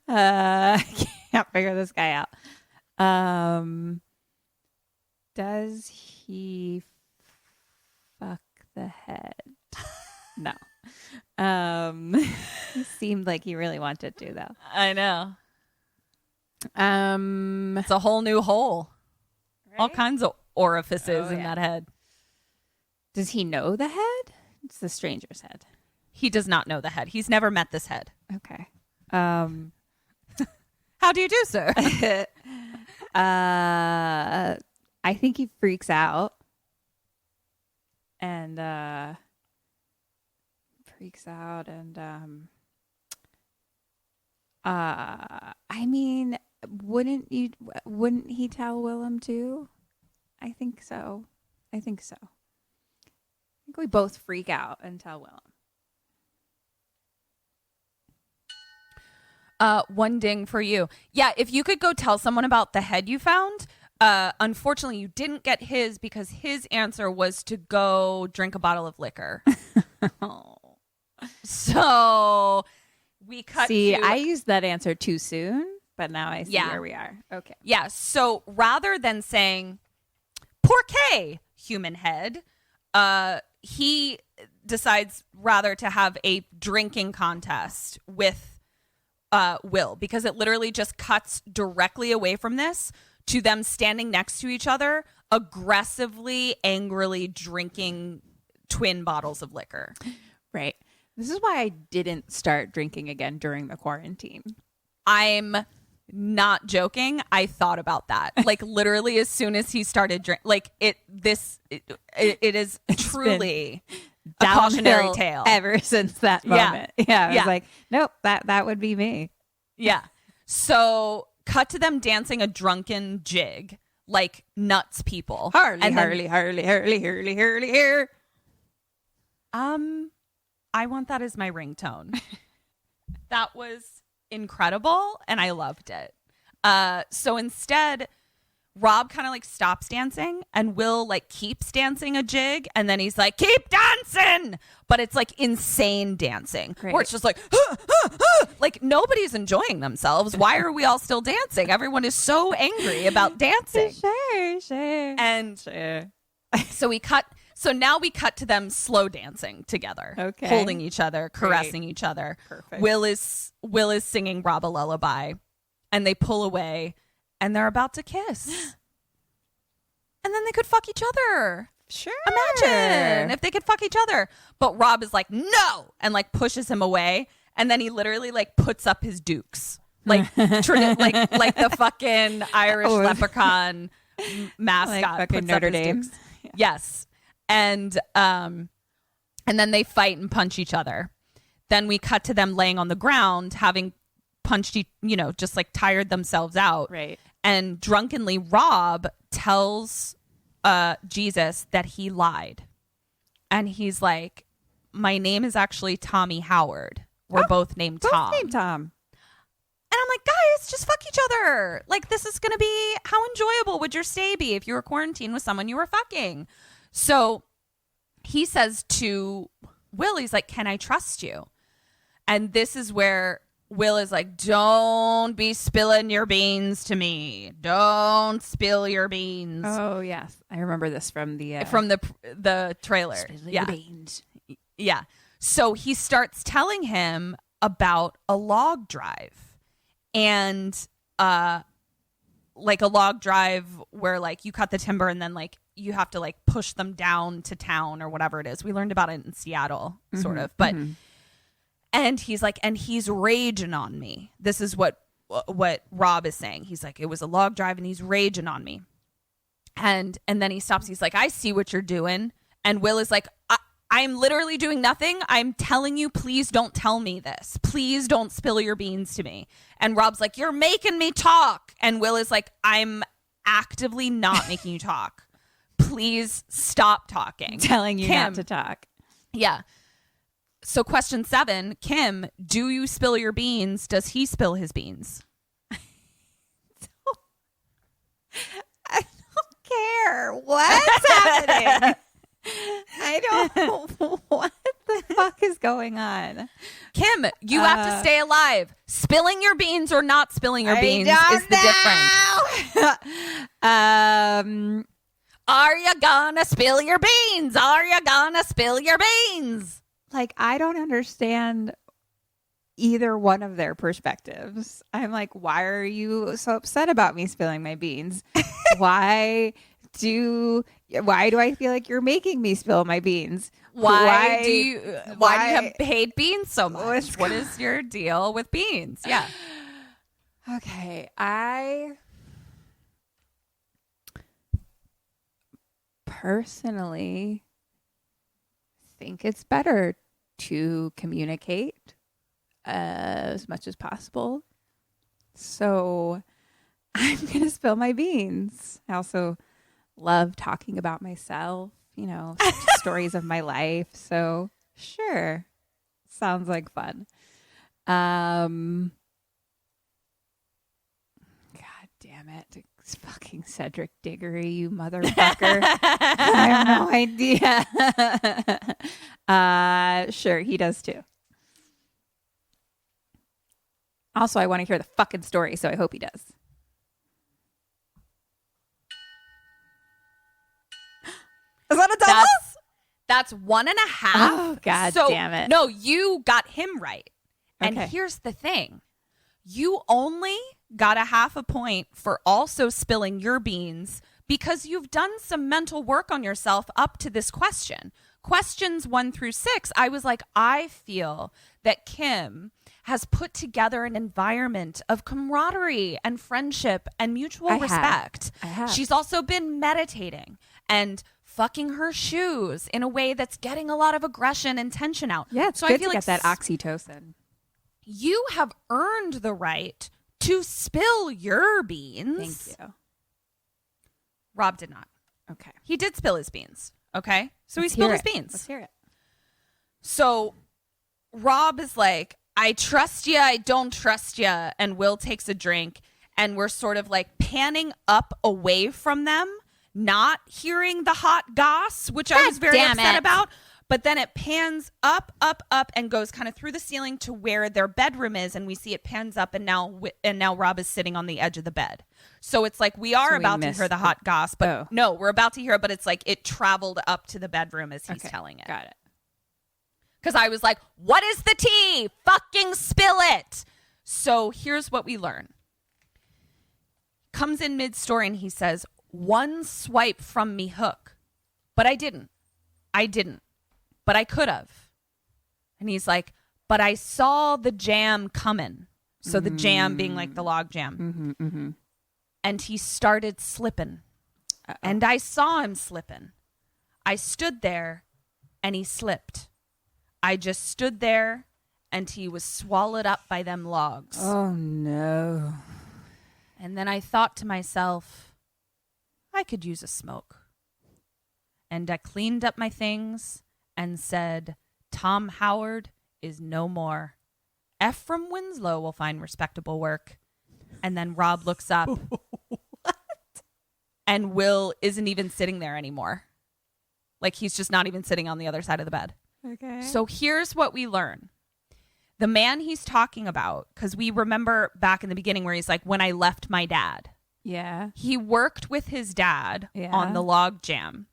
I can't figure this guy out. Does he fuck the head? No. He seemed like he really wanted to, though. I know. It's a whole new hole. Right? All kinds of orifices in that head. Does he know the head? It's the stranger's head. He does not know the head. He's never met this head. Okay. How do you do, sir? I think he freaks out. And I mean, wouldn't he tell Willem too? I think so. I think we both freak out and tell Willem. One ding for you. Yeah, if you could go tell someone about the head you found. Unfortunately, you didn't get his because his answer was to go drink a bottle of liquor. Oh. So we cut. See, I used that answer too soon, but now I see where we are. Okay. Yeah. So rather than saying "Porqué, human head," he decides rather to have a drinking contest with Will, because it literally just cuts directly away from this to them standing next to each other, aggressively, angrily drinking twin bottles of liquor. Right. This is why I didn't start drinking again during the quarantine. I'm not joking. I thought about that. Like literally as soon as he started drinking, like it is truly a cautionary tale. Ever since that moment. Yeah. I was like, nope, that would be me. Yeah. So cut to them dancing a drunken jig like nuts people. Harley. I want that as my ringtone. That was incredible and I loved it. So instead, Rob kind of like stops dancing and Will like keeps dancing a jig, and then he's like, keep dancing, but it's like insane dancing. Great. Where it's just like like nobody's enjoying themselves. Why are we all still dancing? Everyone is so angry about dancing. Sure. And so now we cut to them slow dancing together, holding each other, caressing each other. Perfect. Will is singing Rob a lullaby, and they pull away. And they're about to kiss. And then they could fuck each other. Sure. Imagine if they could fuck each other. But Rob is like, no, and like pushes him away. And then he literally like puts up his dukes. Like like the fucking Irish leprechaun mascot. Like fucking Notre Dame. Yeah. Yes. And then they fight and punch each other. Then we cut to them laying on the ground, having punched, just like tired themselves out. Right. And drunkenly, Rob tells Jesus that he lied. And he's like, my name is actually Tommy Howard. We're both named Tom. Both named Tom. And I'm like, guys, just fuck each other. Like, this is going to be, how enjoyable would your stay be if you were quarantined with someone you were fucking? So he says to Will, he's like, can I trust you? And this is where Will is like, don't be spilling your beans to me. Don't spill your beans. Oh, yes. I remember this from the trailer. Spill your beans. Yeah. So he starts telling him about a log drive. And like a log drive where like you cut the timber and then like you have to like push them down to town or whatever it is. We learned about it in Seattle, sort of. But and he's like, and he's raging on me. This is what Rob is saying. He's like, it was a log drive and he's raging on me. And then he stops. He's like, I see what you're doing. And Will is like, I'm literally doing nothing. I'm telling you, please don't tell me this. Please don't spill your beans to me. And Rob's like, you're making me talk. And Will is like, I'm actively not making you talk. Please stop talking. Telling you Kim, not to talk. Yeah. So question 7, Kim, do you spill your beans? Does he spill his beans? I don't care what's happening. I don't. What the fuck is going on? Kim, you have to stay alive. Spilling your beans or not spilling your beans is the difference. Are you gonna spill your beans? Are you gonna spill your beans? Like, I don't understand either one of their perspectives. I'm like, why are you so upset about me spilling my beans? Why do I feel like you're making me spill my beans? Why do you hate beans so much? What is your deal with beans? Yeah. Okay, I personally think it's better to communicate as much as possible. So I'm going to spill my beans. I also love talking about myself, stories of my life. So sure. Sounds like fun. God damn it. It's fucking Cedric Diggory, you motherfucker. I have no idea. Sure, he does too. Also, I want to hear the fucking story, so I hope he does. Is that a double? That's 1.5. Oh, God damn it. No, you got him right. And Okay. here's the thing. You only got a 0.5 point for also spilling your beans because you've done some mental work on yourself up to this question. Questions 1 through 6, I was like, I feel that Kim has put together an environment of camaraderie and friendship and mutual respect. I have. She's also been meditating and fucking her shoes in a way that's getting a lot of aggression and tension out. Yeah, it's so good I feel to like get that oxytocin. you have earned the right to spill your beans. Thank you. Rob did not. Okay. He did spill his beans. Okay. So Let's he spilled hear his it. beans. Let's hear it. So Rob is like, I trust you, I don't trust you. And Will takes a drink and we're sort of like panning up away from them, not hearing the hot goss, which I was very upset about. But then it pans up, and goes kind of through the ceiling to where their bedroom is, and we see it pans up, and now Rob is sitting on the edge of the bed. So it's like we are about to hear the hot goss, but no, we're about to hear it, but it's like it traveled up to the bedroom as he's telling it. Got it. Because I was like, what is the tea? Fucking spill it. So here's what we learn. Comes in mid-story and he says, 1 swipe from me hook. But I didn't. But I could have. And he's like, but I saw the jam coming. So the jam being like the log jam. And he started slipping. And I saw him slipping. I stood there and he slipped. I just stood there and he was swallowed up by them logs. Oh, no. And then I thought to myself, I could use a smoke. And I cleaned up my things and said, Tom Howard is no more. Ephraim Winslow will find respectable work. And then Rob looks up. What? And Will isn't even sitting there anymore. Like he's just not even sitting on the other side of the bed. Okay. So here's what we learn. The man he's talking about, because we remember back in the beginning where he's like, when I left my dad. Yeah. He worked with his dad on the log jam.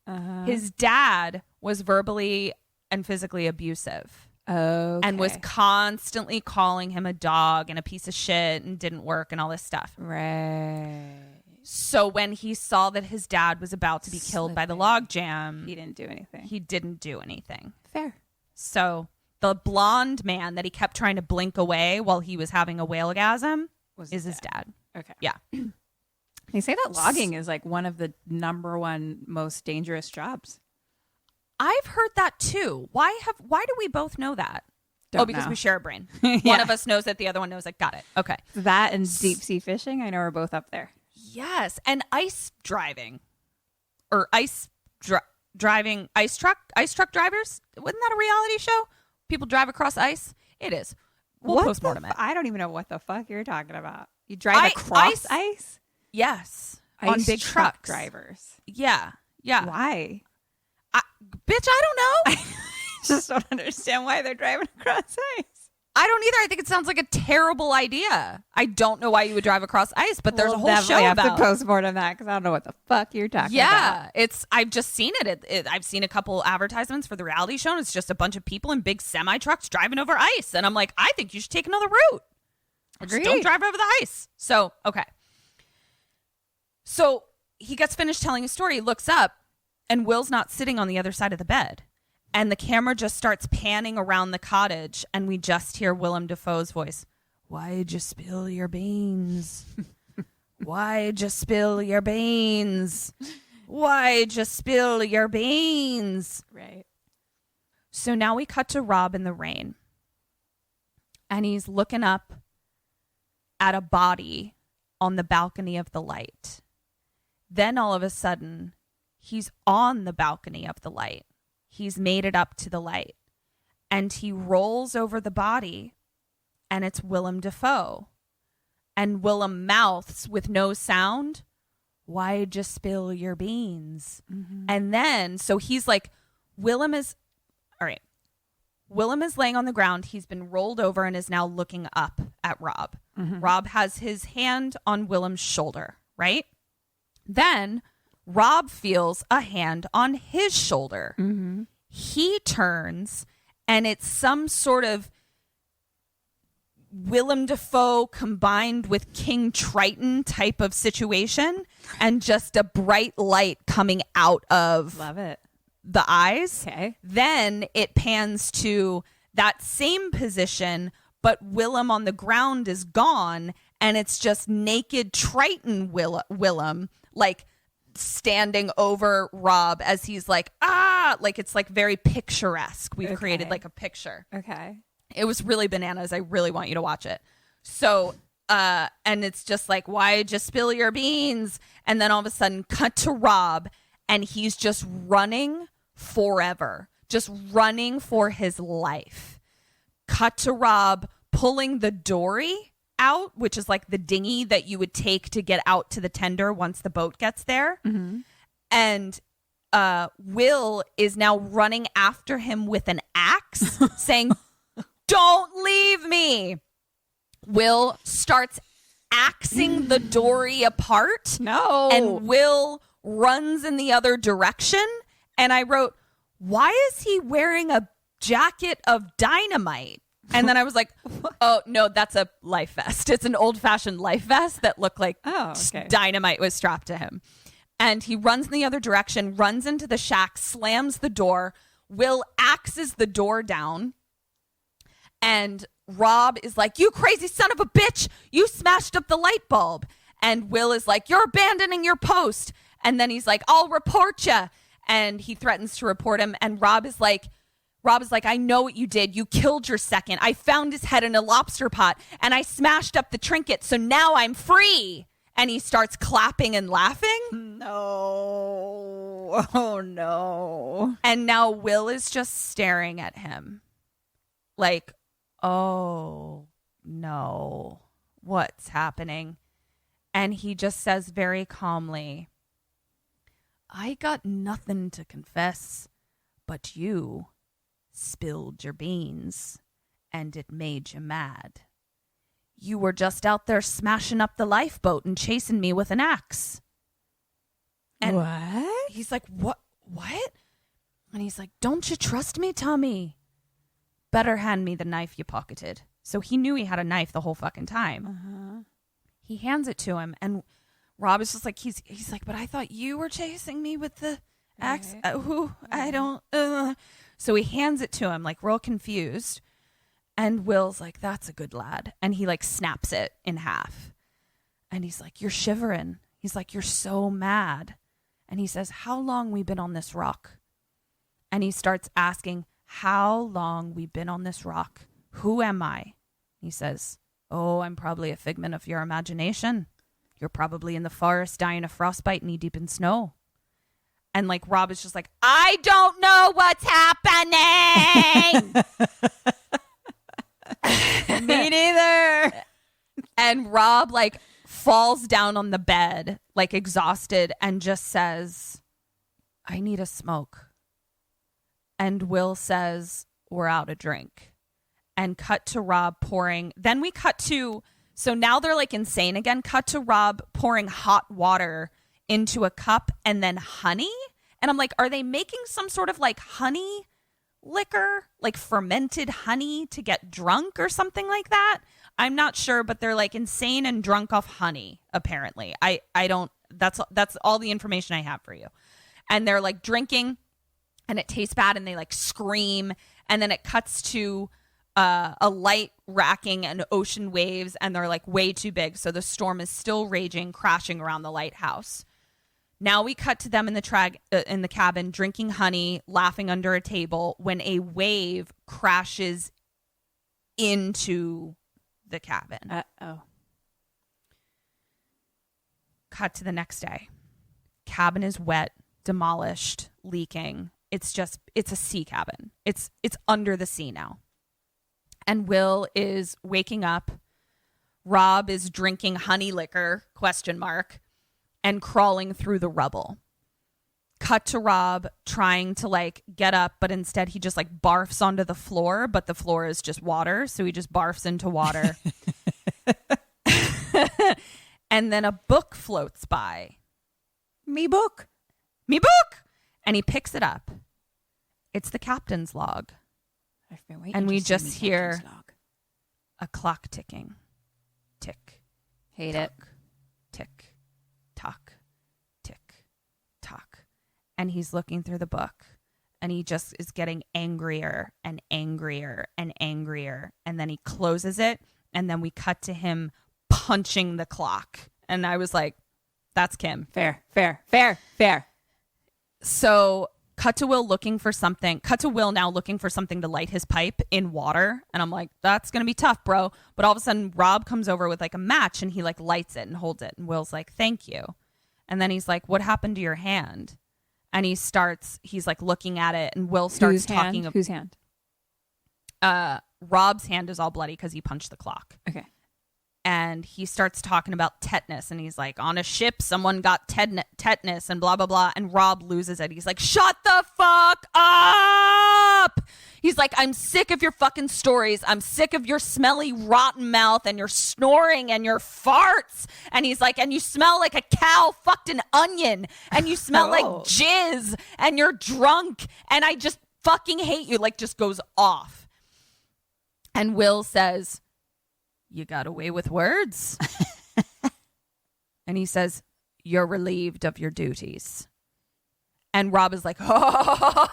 His dad was verbally and physically abusive. And was constantly calling him a dog and a piece of shit and didn't work and all this stuff. Right. So when he saw that his dad was about to be killed by the log jam, He didn't do anything. he didn't do anything. Fair. So the blonde man that he kept trying to blink away while he was having a whalegasm is his dad. Okay. Yeah. They say that logging is like one of the number one most dangerous jobs. I've heard that too. Why do we both know that? Don't because know. we share a brain. Yeah. One of us knows it, the other one knows it. Got it. Okay. That and deep sea fishing, I know are both up there. Yes, and ice driving, or driving ice truck drivers. Wasn't that a reality show? People drive across ice. It is. We'll postmortem it. I don't even know what the fuck you're talking about. You drive across ice? Yes, Ice on big truck trucks. drivers. Yeah. Why? Bitch, I don't know. I just don't understand why they're driving across ice. I don't either. I think it sounds like a terrible idea. I don't know why you would drive across ice, but there's a whole show have about to postmortem that because I don't know what the fuck you're talking about. Yeah, I've just seen it. I've seen a couple advertisements for the reality show, and it's just a bunch of people in big semi trucks driving over ice, and I'm like, I think you should take another route. Just don't drive over the ice. So okay. So he gets finished telling his story. He looks up, and Will's not sitting on the other side of the bed. And the camera just starts panning around the cottage, and we just hear Willem Dafoe's voice. Why'd you spill your beans? Why'd you spill your beans? Why'd you spill your beans? Right. So now we cut to Rob in the rain. And he's looking up at a body on the balcony of the light. Then all of a sudden, he's on the balcony of the light. He's made it up to the light. And he rolls over the body, and it's Willem Dafoe. And Willem mouths with no sound, why'd you spill your beans? Mm-hmm. And then, so he's like, Willem is laying on the ground. He's been rolled over and is now looking up at Rob. Mm-hmm. Rob has his hand on Willem's shoulder, right? Then Rob feels a hand on his shoulder. Mm-hmm. He turns, and it's some sort of Willem Dafoe combined with King Triton type of situation, and just a bright light coming out of the eyes. Okay. Then it pans to that same position, but Willem on the ground is gone, and it's just naked Triton Willem, like standing over Rob as he's like, like it's like very picturesque. We've created like a picture. Okay. It was really bananas. I really want you to watch it. So, and it's just like, why'd you spill your beans? And then all of a sudden cut to Rob, and he's just running forever, just running for his life. Cut to Rob pulling the dory out, which is like the dinghy that you would take to get out to the tender once the boat gets there. Mm-hmm. And Will is now running after him with an axe saying, don't leave me. Will starts axing the dory apart. No. And Will runs in the other direction. And I wrote, why is he wearing a jacket of dynamite? And then I was like, oh, no, that's a life vest. It's an old-fashioned life vest that looked like dynamite was strapped to him. And he runs in the other direction, runs into the shack, slams the door. Will axes the door down. And Rob is like, you crazy son of a bitch. You smashed up the light bulb. And Will is like, you're abandoning your post. And then he's like, I'll report you. And he threatens to report him. And Rob is like, I know what you did. You killed your second. I found his head in a lobster pot, and I smashed up the trinket, so now I'm free. And he starts clapping and laughing. No. Oh, no. And now Will is just staring at him like, oh, no. What's happening? And he just says very calmly, I got nothing to confess, but you spilled your beans, and it made you mad. You were just out there smashing up the lifeboat and chasing me with an axe. And what? He's like, what? And he's like, don't you trust me, Tommy? Better hand me the knife you pocketed. So he knew he had a knife the whole fucking time. Uh-huh. He hands it to him, and Rob is just like, he's like, but I thought you were chasing me with the axe. I don't. So he hands it to him, like real confused. And Will's like, that's a good lad. And he like snaps it in half. And he's like, you're shivering. He's like, you're so mad. And he says, how long we been on this rock? And he starts asking how long we've been on this rock. Who am I? He says, oh, I'm probably a figment of your imagination. You're probably in the forest dying of frostbite knee deep in snow. And like Rob is just like, I don't know what's happening. Me neither. And Rob like falls down on the bed, like exhausted, and just says, I need a smoke. And Will says, we're out of drink. And cut to Rob pouring. Then we cut to, so now they're like insane again. Cut to Rob pouring hot water into a cup and then honey. And I'm like, are they making some sort of like honey liquor, like fermented honey to get drunk or something like that? I'm not sure, but they're like insane and drunk off honey, apparently. I don't, that's all the information I have for you. And they're like drinking and it tastes bad and they like scream. And then it cuts to a light racking and ocean waves, and they're like way too big. So the storm is still raging, crashing around the lighthouse. Now we cut to them in the cabin, drinking honey, laughing under a table, when a wave crashes into the cabin. Uh-oh. Cut to the next day. Cabin is wet, demolished, leaking. It's a sea cabin. It's under the sea now. And Will is waking up. Rob is drinking honey liquor, ? And crawling through the rubble. Cut to Rob trying to like get up, but instead he just like barfs onto the floor, but the floor is just water. So he just barfs into water. And then a book floats by. Me book. And he picks it up. It's the captain's log. I've been waiting. And we to just see hear Captain's log. a clock ticking. Tick. Hate tock, it. Tick. Tock. Tick. Tock. And he's looking through the book. And he just is getting angrier and angrier and angrier. And then he closes it. And then we cut to him punching the clock. And I was like, that's Kim. Fair. So cut to Will looking for something. Cut to Will now looking for something to light his pipe in water. And I'm like, that's going to be tough, bro. But all of a sudden, Rob comes over with like a match and he like lights it and holds it. And Will's like, thank you. And then he's like, what happened to your hand? And he's like looking at it. And Will starts talking. Whose hand? Rob's hand is all bloody because he punched the clock. Okay. And he starts talking about tetanus. And he's like, on a ship, someone got tetanus and blah, blah, blah. And Rob loses it. He's like, shut the fuck up. He's like, I'm sick of your fucking stories. I'm sick of your smelly, rotten mouth and your snoring and your farts. And he's like, and you smell like a cow fucked an onion. And you smell like jizz. And you're drunk. And I just fucking hate you. Like, just goes off. And Will says, you got away with words. And he says, you're relieved of your duties. And Rob is like, oh,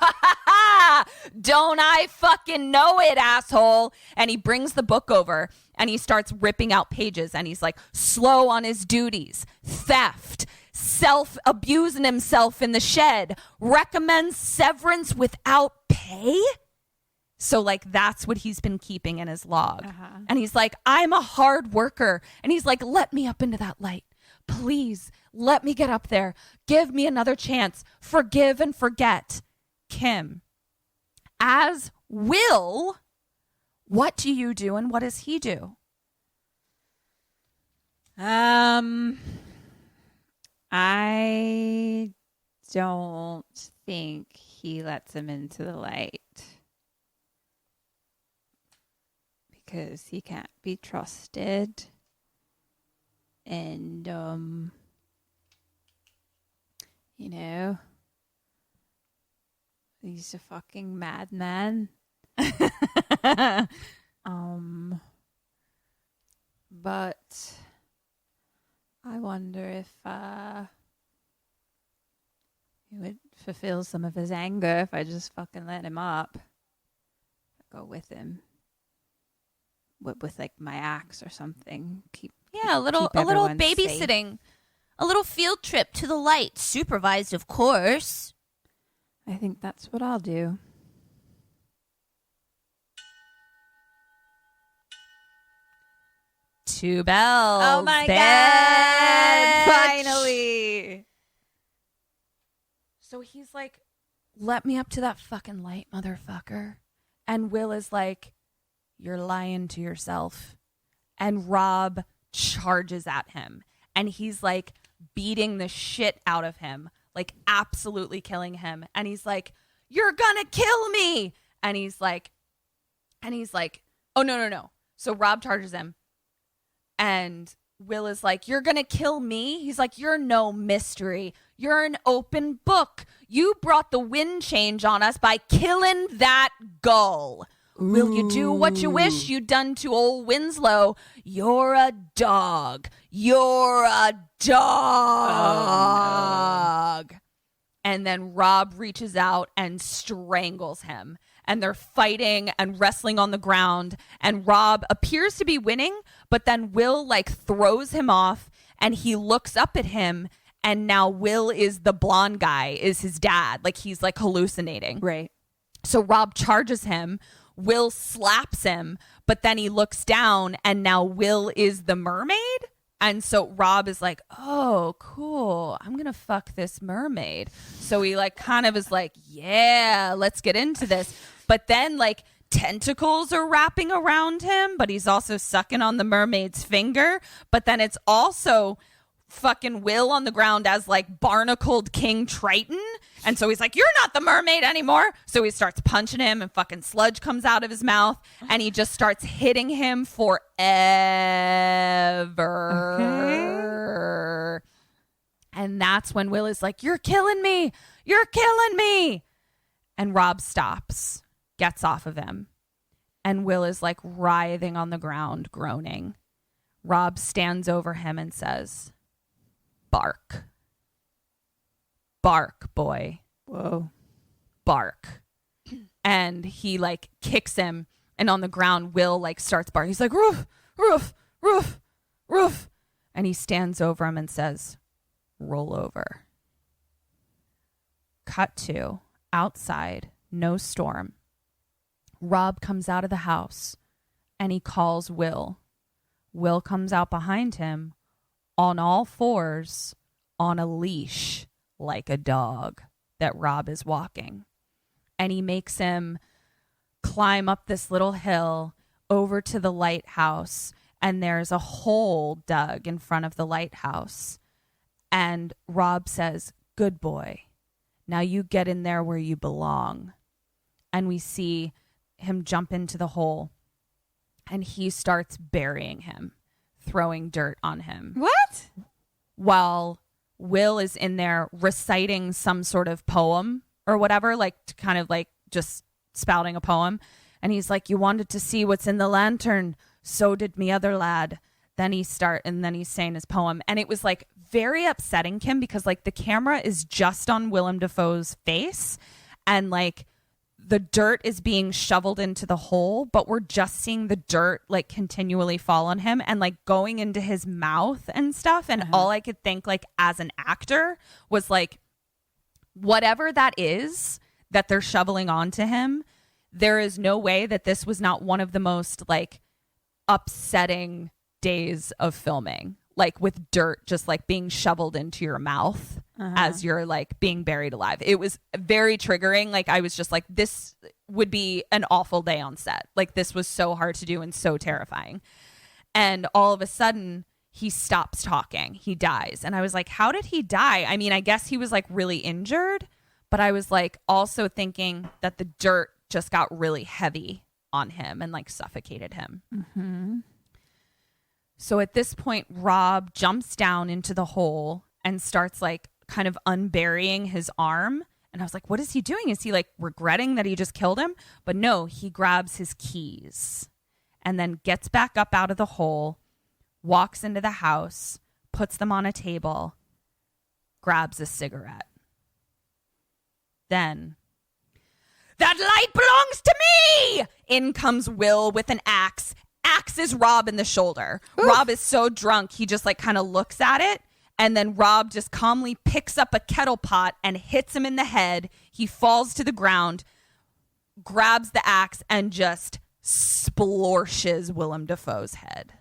don't I fucking know it, asshole. And he brings the book over and he starts ripping out pages. And he's like, slow on his duties, theft, self-abusing himself in the shed, recommends severance without pay. So, like, that's what he's been keeping in his log. Uh-huh. And he's like, I'm a hard worker. And he's like, let me up into that light. Please, let me get up there. Give me another chance. Forgive and forget. Kim, as Will, what do you do and what does he do? I don't think he lets him into the light. Because he can't be trusted. And, you know, he's a fucking madman. But I wonder if he would fulfill some of his anger if I just fucking let him up. Go with him. With like my axe or something. A little babysitting, a little field trip to the light, supervised, of course. I think that's what I'll do. Two bells. Oh my bitch. God. Finally. So he's like, let me up to that fucking light, motherfucker. And Will is like, you're lying to yourself. And Rob charges at him. And he's like beating the shit out of him, like absolutely killing him. And he's like, you're gonna kill me. And he's like, oh, no. So Rob charges him. And Will is like, you're gonna kill me? He's like, you're no mystery. You're an open book. You brought the wind change on us by killing that gull. Ooh. Will you do what you wish you'd done to old Winslow? You're a dog. You're a dog. Oh, no. And then Rob reaches out and strangles him. And they're fighting and wrestling on the ground. And Rob appears to be winning, but then Will like throws him off and he looks up at him. And now Will is the blonde guy, is his dad. Like he's like hallucinating. Right. So Rob charges him. Will slaps him, but then he looks down and now Will is the mermaid. And so Rob is like, oh, cool. I'm going to fuck this mermaid. So he like kind of is like, yeah, let's get into this. But then like tentacles are wrapping around him, but he's also sucking on the mermaid's finger. But then it's also fucking Will on the ground as like barnacled King Triton. And so he's like, you're not the mermaid anymore. So he starts punching him and fucking sludge comes out of his mouth and he just starts hitting him forever. Okay. And that's when Will is like, you're killing me. You're killing me. And Rob stops, gets off of him. And Will is like writhing on the ground, groaning. Rob stands over him and says, bark. Bark, boy. Whoa. Bark. And he like kicks him and on the ground Will like starts barking. He's like, roof, roof, roof, roof. And he stands over him and says, roll over. Cut to outside, no storm. Rob comes out of the house and he calls Will. Will comes out behind him on all fours on a leash like a dog that Rob is walking. And he makes him climb up this little hill over to the lighthouse. And there's a hole dug in front of the lighthouse. And Rob says, good boy. Now you get in there where you belong. And we see him jump into the hole. And he starts burying him, throwing dirt on him. What? While Will is in there reciting some sort of poem or whatever, like kind of like just spouting a poem. And he's like, you wanted to see what's in the lantern. So did me other lad. Then he's saying his poem. And it was like very upsetting, Kim, because like the camera is just on Willem Dafoe's face and like the dirt is being shoveled into the hole, but we're just seeing the dirt like continually fall on him and like going into his mouth and stuff. And all I could think like as an actor was like, whatever that is that they're shoveling onto him, there is no way that this was not one of the most like upsetting days of filming, like with dirt just like being shoveled into your mouth as you're like being buried alive. It was very triggering. Like I was just like, this would be an awful day on set. Like this was so hard to do and so terrifying. And all of a sudden he stops talking. He dies. And I was like, how did he die? I mean, I guess he was like really injured, but I was like also thinking that the dirt just got really heavy on him and like suffocated him. Mm-hmm. So at this point, Rob jumps down into the hole and starts like kind of unburying his arm. And I was like, what is he doing? Is he like regretting that he just killed him? But no, he grabs his keys and then gets back up out of the hole, walks into the house, puts them on a table, grabs a cigarette. Then, that light belongs to me! In comes Will with an axe. Axes Rob in the shoulder. Oof. Rob is so drunk, he just like kind of looks at it And then Rob just calmly picks up a kettle pot and hits him in the head. He falls to the ground, grabs the axe, and just splorshes Willem Dafoe's head.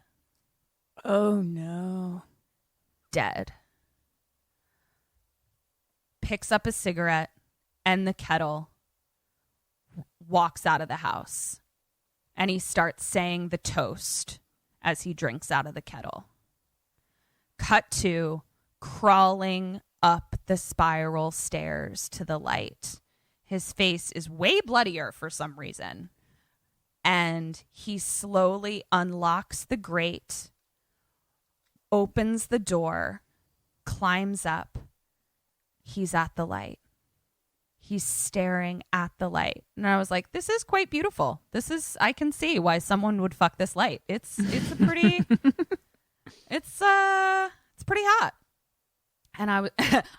Oh, no. Dead. Picks up a cigarette and the kettle, walks out of the house, and he starts saying the toast as he drinks out of the kettle. Cut to crawling up the spiral stairs to the light. His face is way bloodier for some reason. And he slowly unlocks the grate, opens the door, climbs up. He's at the light. He's staring at the light. And I was like, this is quite beautiful. I can see why someone would fuck this light. It's a pretty, it's pretty hot. And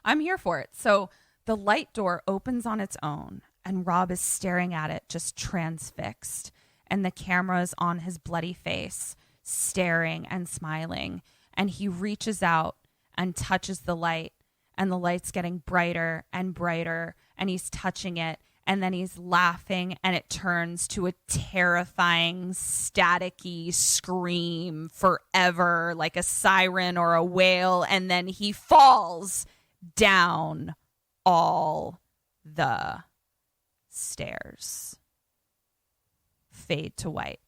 I'm here for it. So the light door opens on its own and Rob is staring at it, just transfixed. And the camera's on his bloody face, staring and smiling. And he reaches out and touches the light. And the light's getting brighter and brighter, and he's touching it, and then he's laughing, and it turns to a terrifying, staticky scream forever, like a siren or a whale, and then he falls down all the stairs. Fade to white.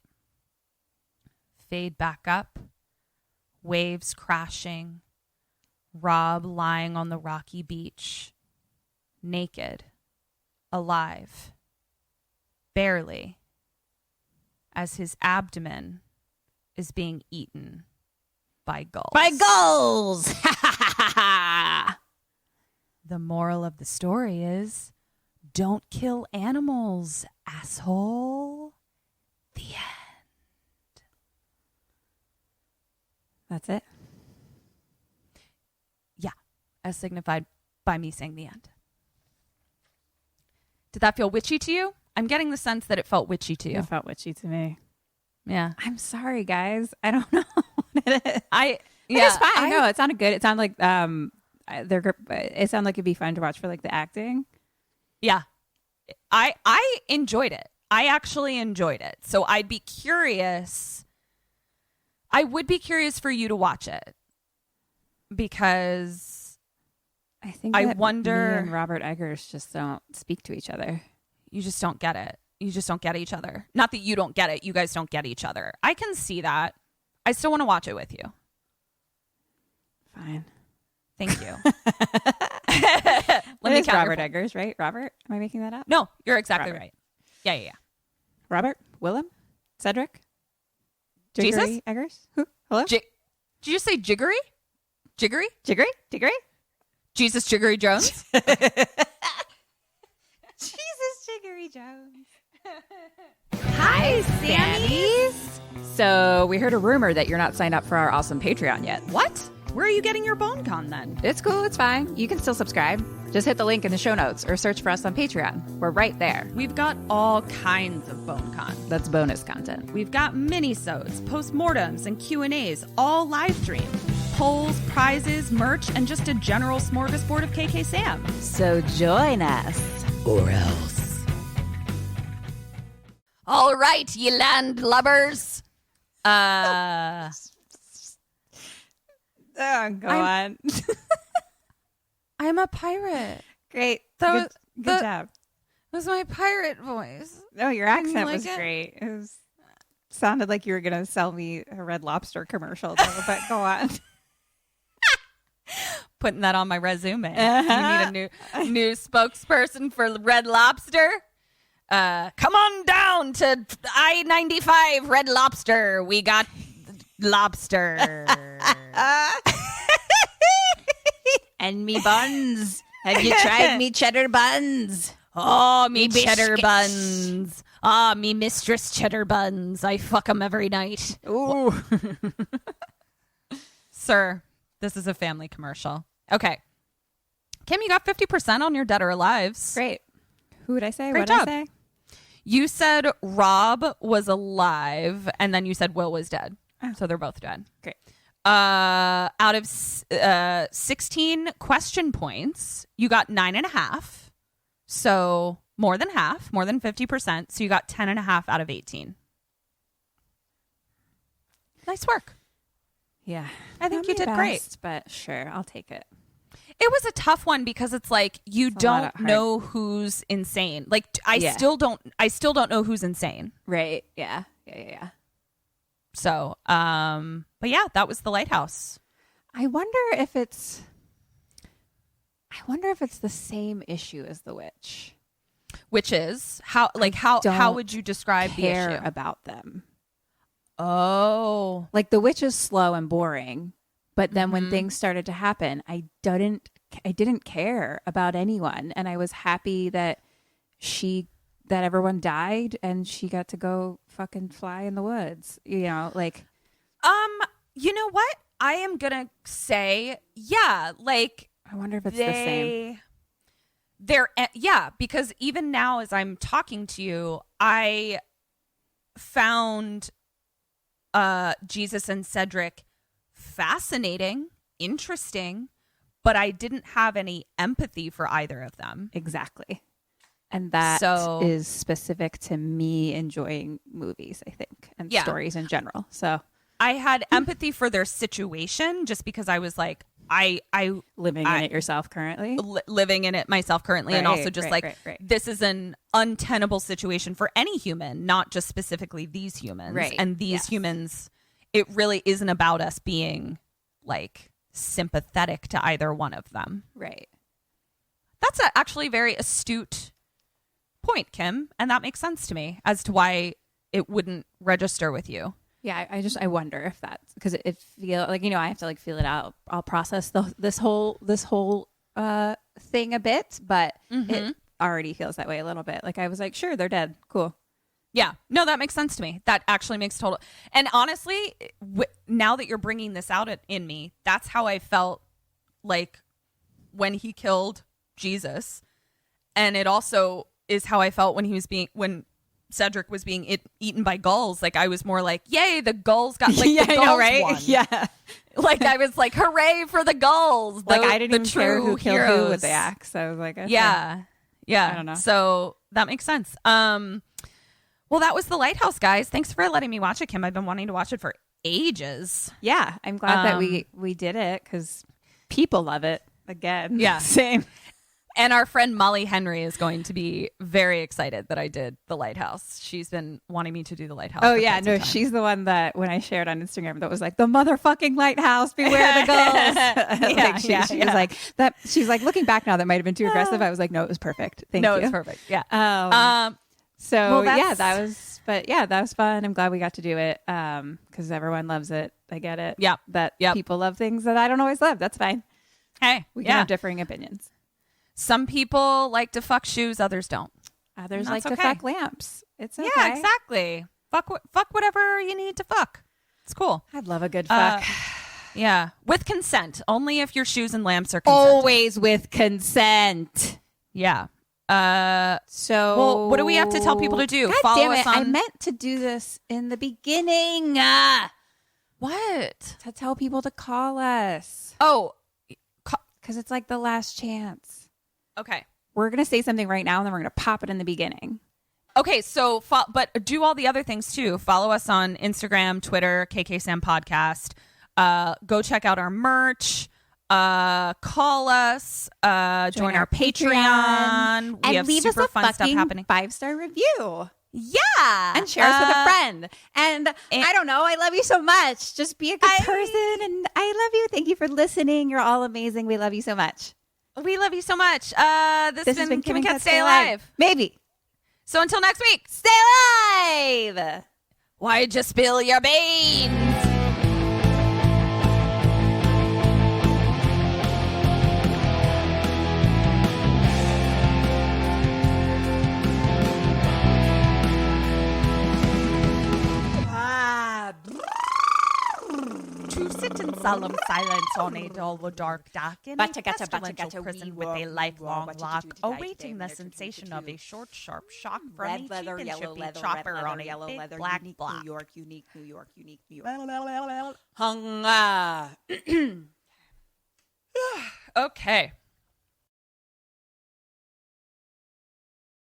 Fade back up. Waves crashing. Rob lying on the rocky beach, naked, alive, barely, as his abdomen is being eaten by gulls. By gulls! The moral of the story is, don't kill animals, asshole. The end. That's it? As signified by me saying the end. Did that feel witchy to you? I'm getting the sense that it felt witchy to you. It felt witchy to me. Yeah. I'm sorry, guys. I don't know what it is. It's fine. I know it sounded good. It sounded like it sounded like it'd be fun to watch for like the acting. Yeah. I enjoyed it. I actually enjoyed it. So I'd be curious. I would be curious for you to watch it. Because I think I that wonder. me and Robert Eggers just don't speak to each other. You just don't get it. You just don't get each other. Not that you don't get it. You guys don't get each other. I can see that. I still want to watch it with you. Fine. Thank you. Let me count Robert Eggers, right? Robert? Am I making that up? No, you're exactly Robert. right. Yeah. Robert? Willem? Cedric? Jesus? Diggory Eggers? Who? Hello? Did you say Jiggery? Jiggery? Diggory? Jesus Jiggery Jones? Jesus Jiggery Jones. Hi, Sammies. So we heard a rumor that you're not signed up for our awesome Patreon yet. What? Where are you getting your BoneCon then? It's cool. It's fine. You can still subscribe. Just hit the link in the show notes or search for us on Patreon. We're right there. We've got all kinds of BoneCon. That's bonus content. We've got mini-sodes, postmortems, and Q&As, all live streamed. Polls, prizes, merch, and just a general smorgasbord of KKSAM. So join us. Or else. All right, ye landlubbers. Go on. I'm a pirate. Great. Good job. That was my pirate voice. No, your accent like was it? great. It sounded like you were going to sell me a Red Lobster commercial, though, but go on. Putting that on my resume. You need a new spokesperson for Red Lobster. Come on down to I-95 Red Lobster. We got lobster. And me buns. Have you tried me cheddar buns? Oh, me cheddar biscuits. buns. Ah, me mistress cheddar buns. I fuck 'em every night. Ooh. Sir, this is a family commercial. Okay. Kim, you got 50% on your Dead or Alives. Great. Who would I say? Great What job. did I say? You said Rob was alive, and then you said Will was dead. Oh. So they're both dead. Great. Out of 16 question points, you got 9.5. So more than half, more than 50%. So you got 10.5 out of 18. Nice work. Yeah. I think you Not my did great. best, but sure, I'll take it. It was a tough one because it's like you It's a lot don't of hard- know who's insane. Like I Yeah. still don't know who's insane. Right. Yeah. Yeah. So, but yeah, that was The Lighthouse. I wonder if it's the same issue as The Witch. Which is how don't would you describe the Care issue? about them. Oh, Like The Witch is slow and boring, but then when Mhm. things started to happen, I didn't care about anyone, and I was happy that everyone died and she got to go fucking fly in the woods. You know, like you know what? I am gonna say, yeah, like I wonder if it's the same. Because even now as I'm talking to you, I found Jesus and Cedric fascinating, interesting, but I didn't have any empathy for either of them. Exactly. And that is specific to me enjoying movies, I think, and stories in general. So I had empathy for their situation just because I was like, I living in it yourself currently. Living in it myself currently. And also just right. this is an untenable situation for any human, not just specifically these humans. Right. And these humans, it really isn't about us being like sympathetic to either one of them. Right. That's actually a very astute point, Kim. And that makes sense to me as to why it wouldn't register with you. Yeah, I wonder if that's because it feel like, I have to like feel it out. I'll process this whole thing a bit, but it already feels that way a little bit. Like I was like, sure, they're dead. Cool. Yeah, no, that makes sense to me. That actually makes total. And honestly, now that you're bringing this out in me, that's how I felt like when he killed Jesus, and it also is how I felt when Cedric was being eaten by gulls. Like I was more like, yay, the gulls got the gulls I know, right? won. Yeah. Like I was like, hooray for the gulls. Like I didn't even care who killed who with the heroes. axe. I was like, okay. Yeah. I don't know. So that makes sense. Well, that was The Lighthouse, guys. Thanks for letting me watch it, Kim. I've been wanting to watch it for ages. Yeah, I'm glad that we did it because people love it again. Yeah. Same. And our friend Molly Henry is going to be very excited that I did The Lighthouse. She's been wanting me to do The Lighthouse. Oh for yeah, quite some no, time. she's the one that when I shared on Instagram that was like the motherfucking lighthouse, beware the gulls. She was like that. She's like looking back now, that might have been too aggressive. I was like, no, it was perfect. Thank you. No, it's perfect. Yeah. So well, yeah, that was fun. I'm glad we got to do it because everyone loves it. I get it. Yeah. That people love things that I don't always love. That's fine. Hey, We can have differing opinions. Some people like to fuck shoes, others don't. Others That's like to okay. fuck lamps. It's okay. Yeah, exactly. Fuck whatever you need to fuck. It's cool. I'd love a good fuck. Yeah, with consent. Only if your shoes and lamps are consented. Always with consent. Yeah. So Well, what do we have to tell people to do? God Follow damn us it. on. I meant to do this in the beginning. What? To tell people to call us. Oh, Because it's like the last chance. okay. We're going to say something right now and then we're going to pop it in the beginning. Okay, so but do all the other things too. Follow us on Instagram, Twitter, KKSAM Podcast. Go check out our merch. Call us. Join our Patreon. We and have leave us super a fun stuff fucking happening. 5-star review. Yeah, And share us with a friend. And I don't know. I love you so much. Just be a good person. And I love you. Thank you for listening. You're all amazing. We love you so much. We love you so much. This has been Kim and Kat Stay Alive. Maybe. So until next week, Stay alive. why'd you spill your beans? Too sit in solemn silence on a dull, dark dock in a pestilential prison with a lifelong lock, awaiting the sensation of a short, sharp shock from a cheap and chippy chopper on a big black block. New York, unique, New York, unique, New York. Okay.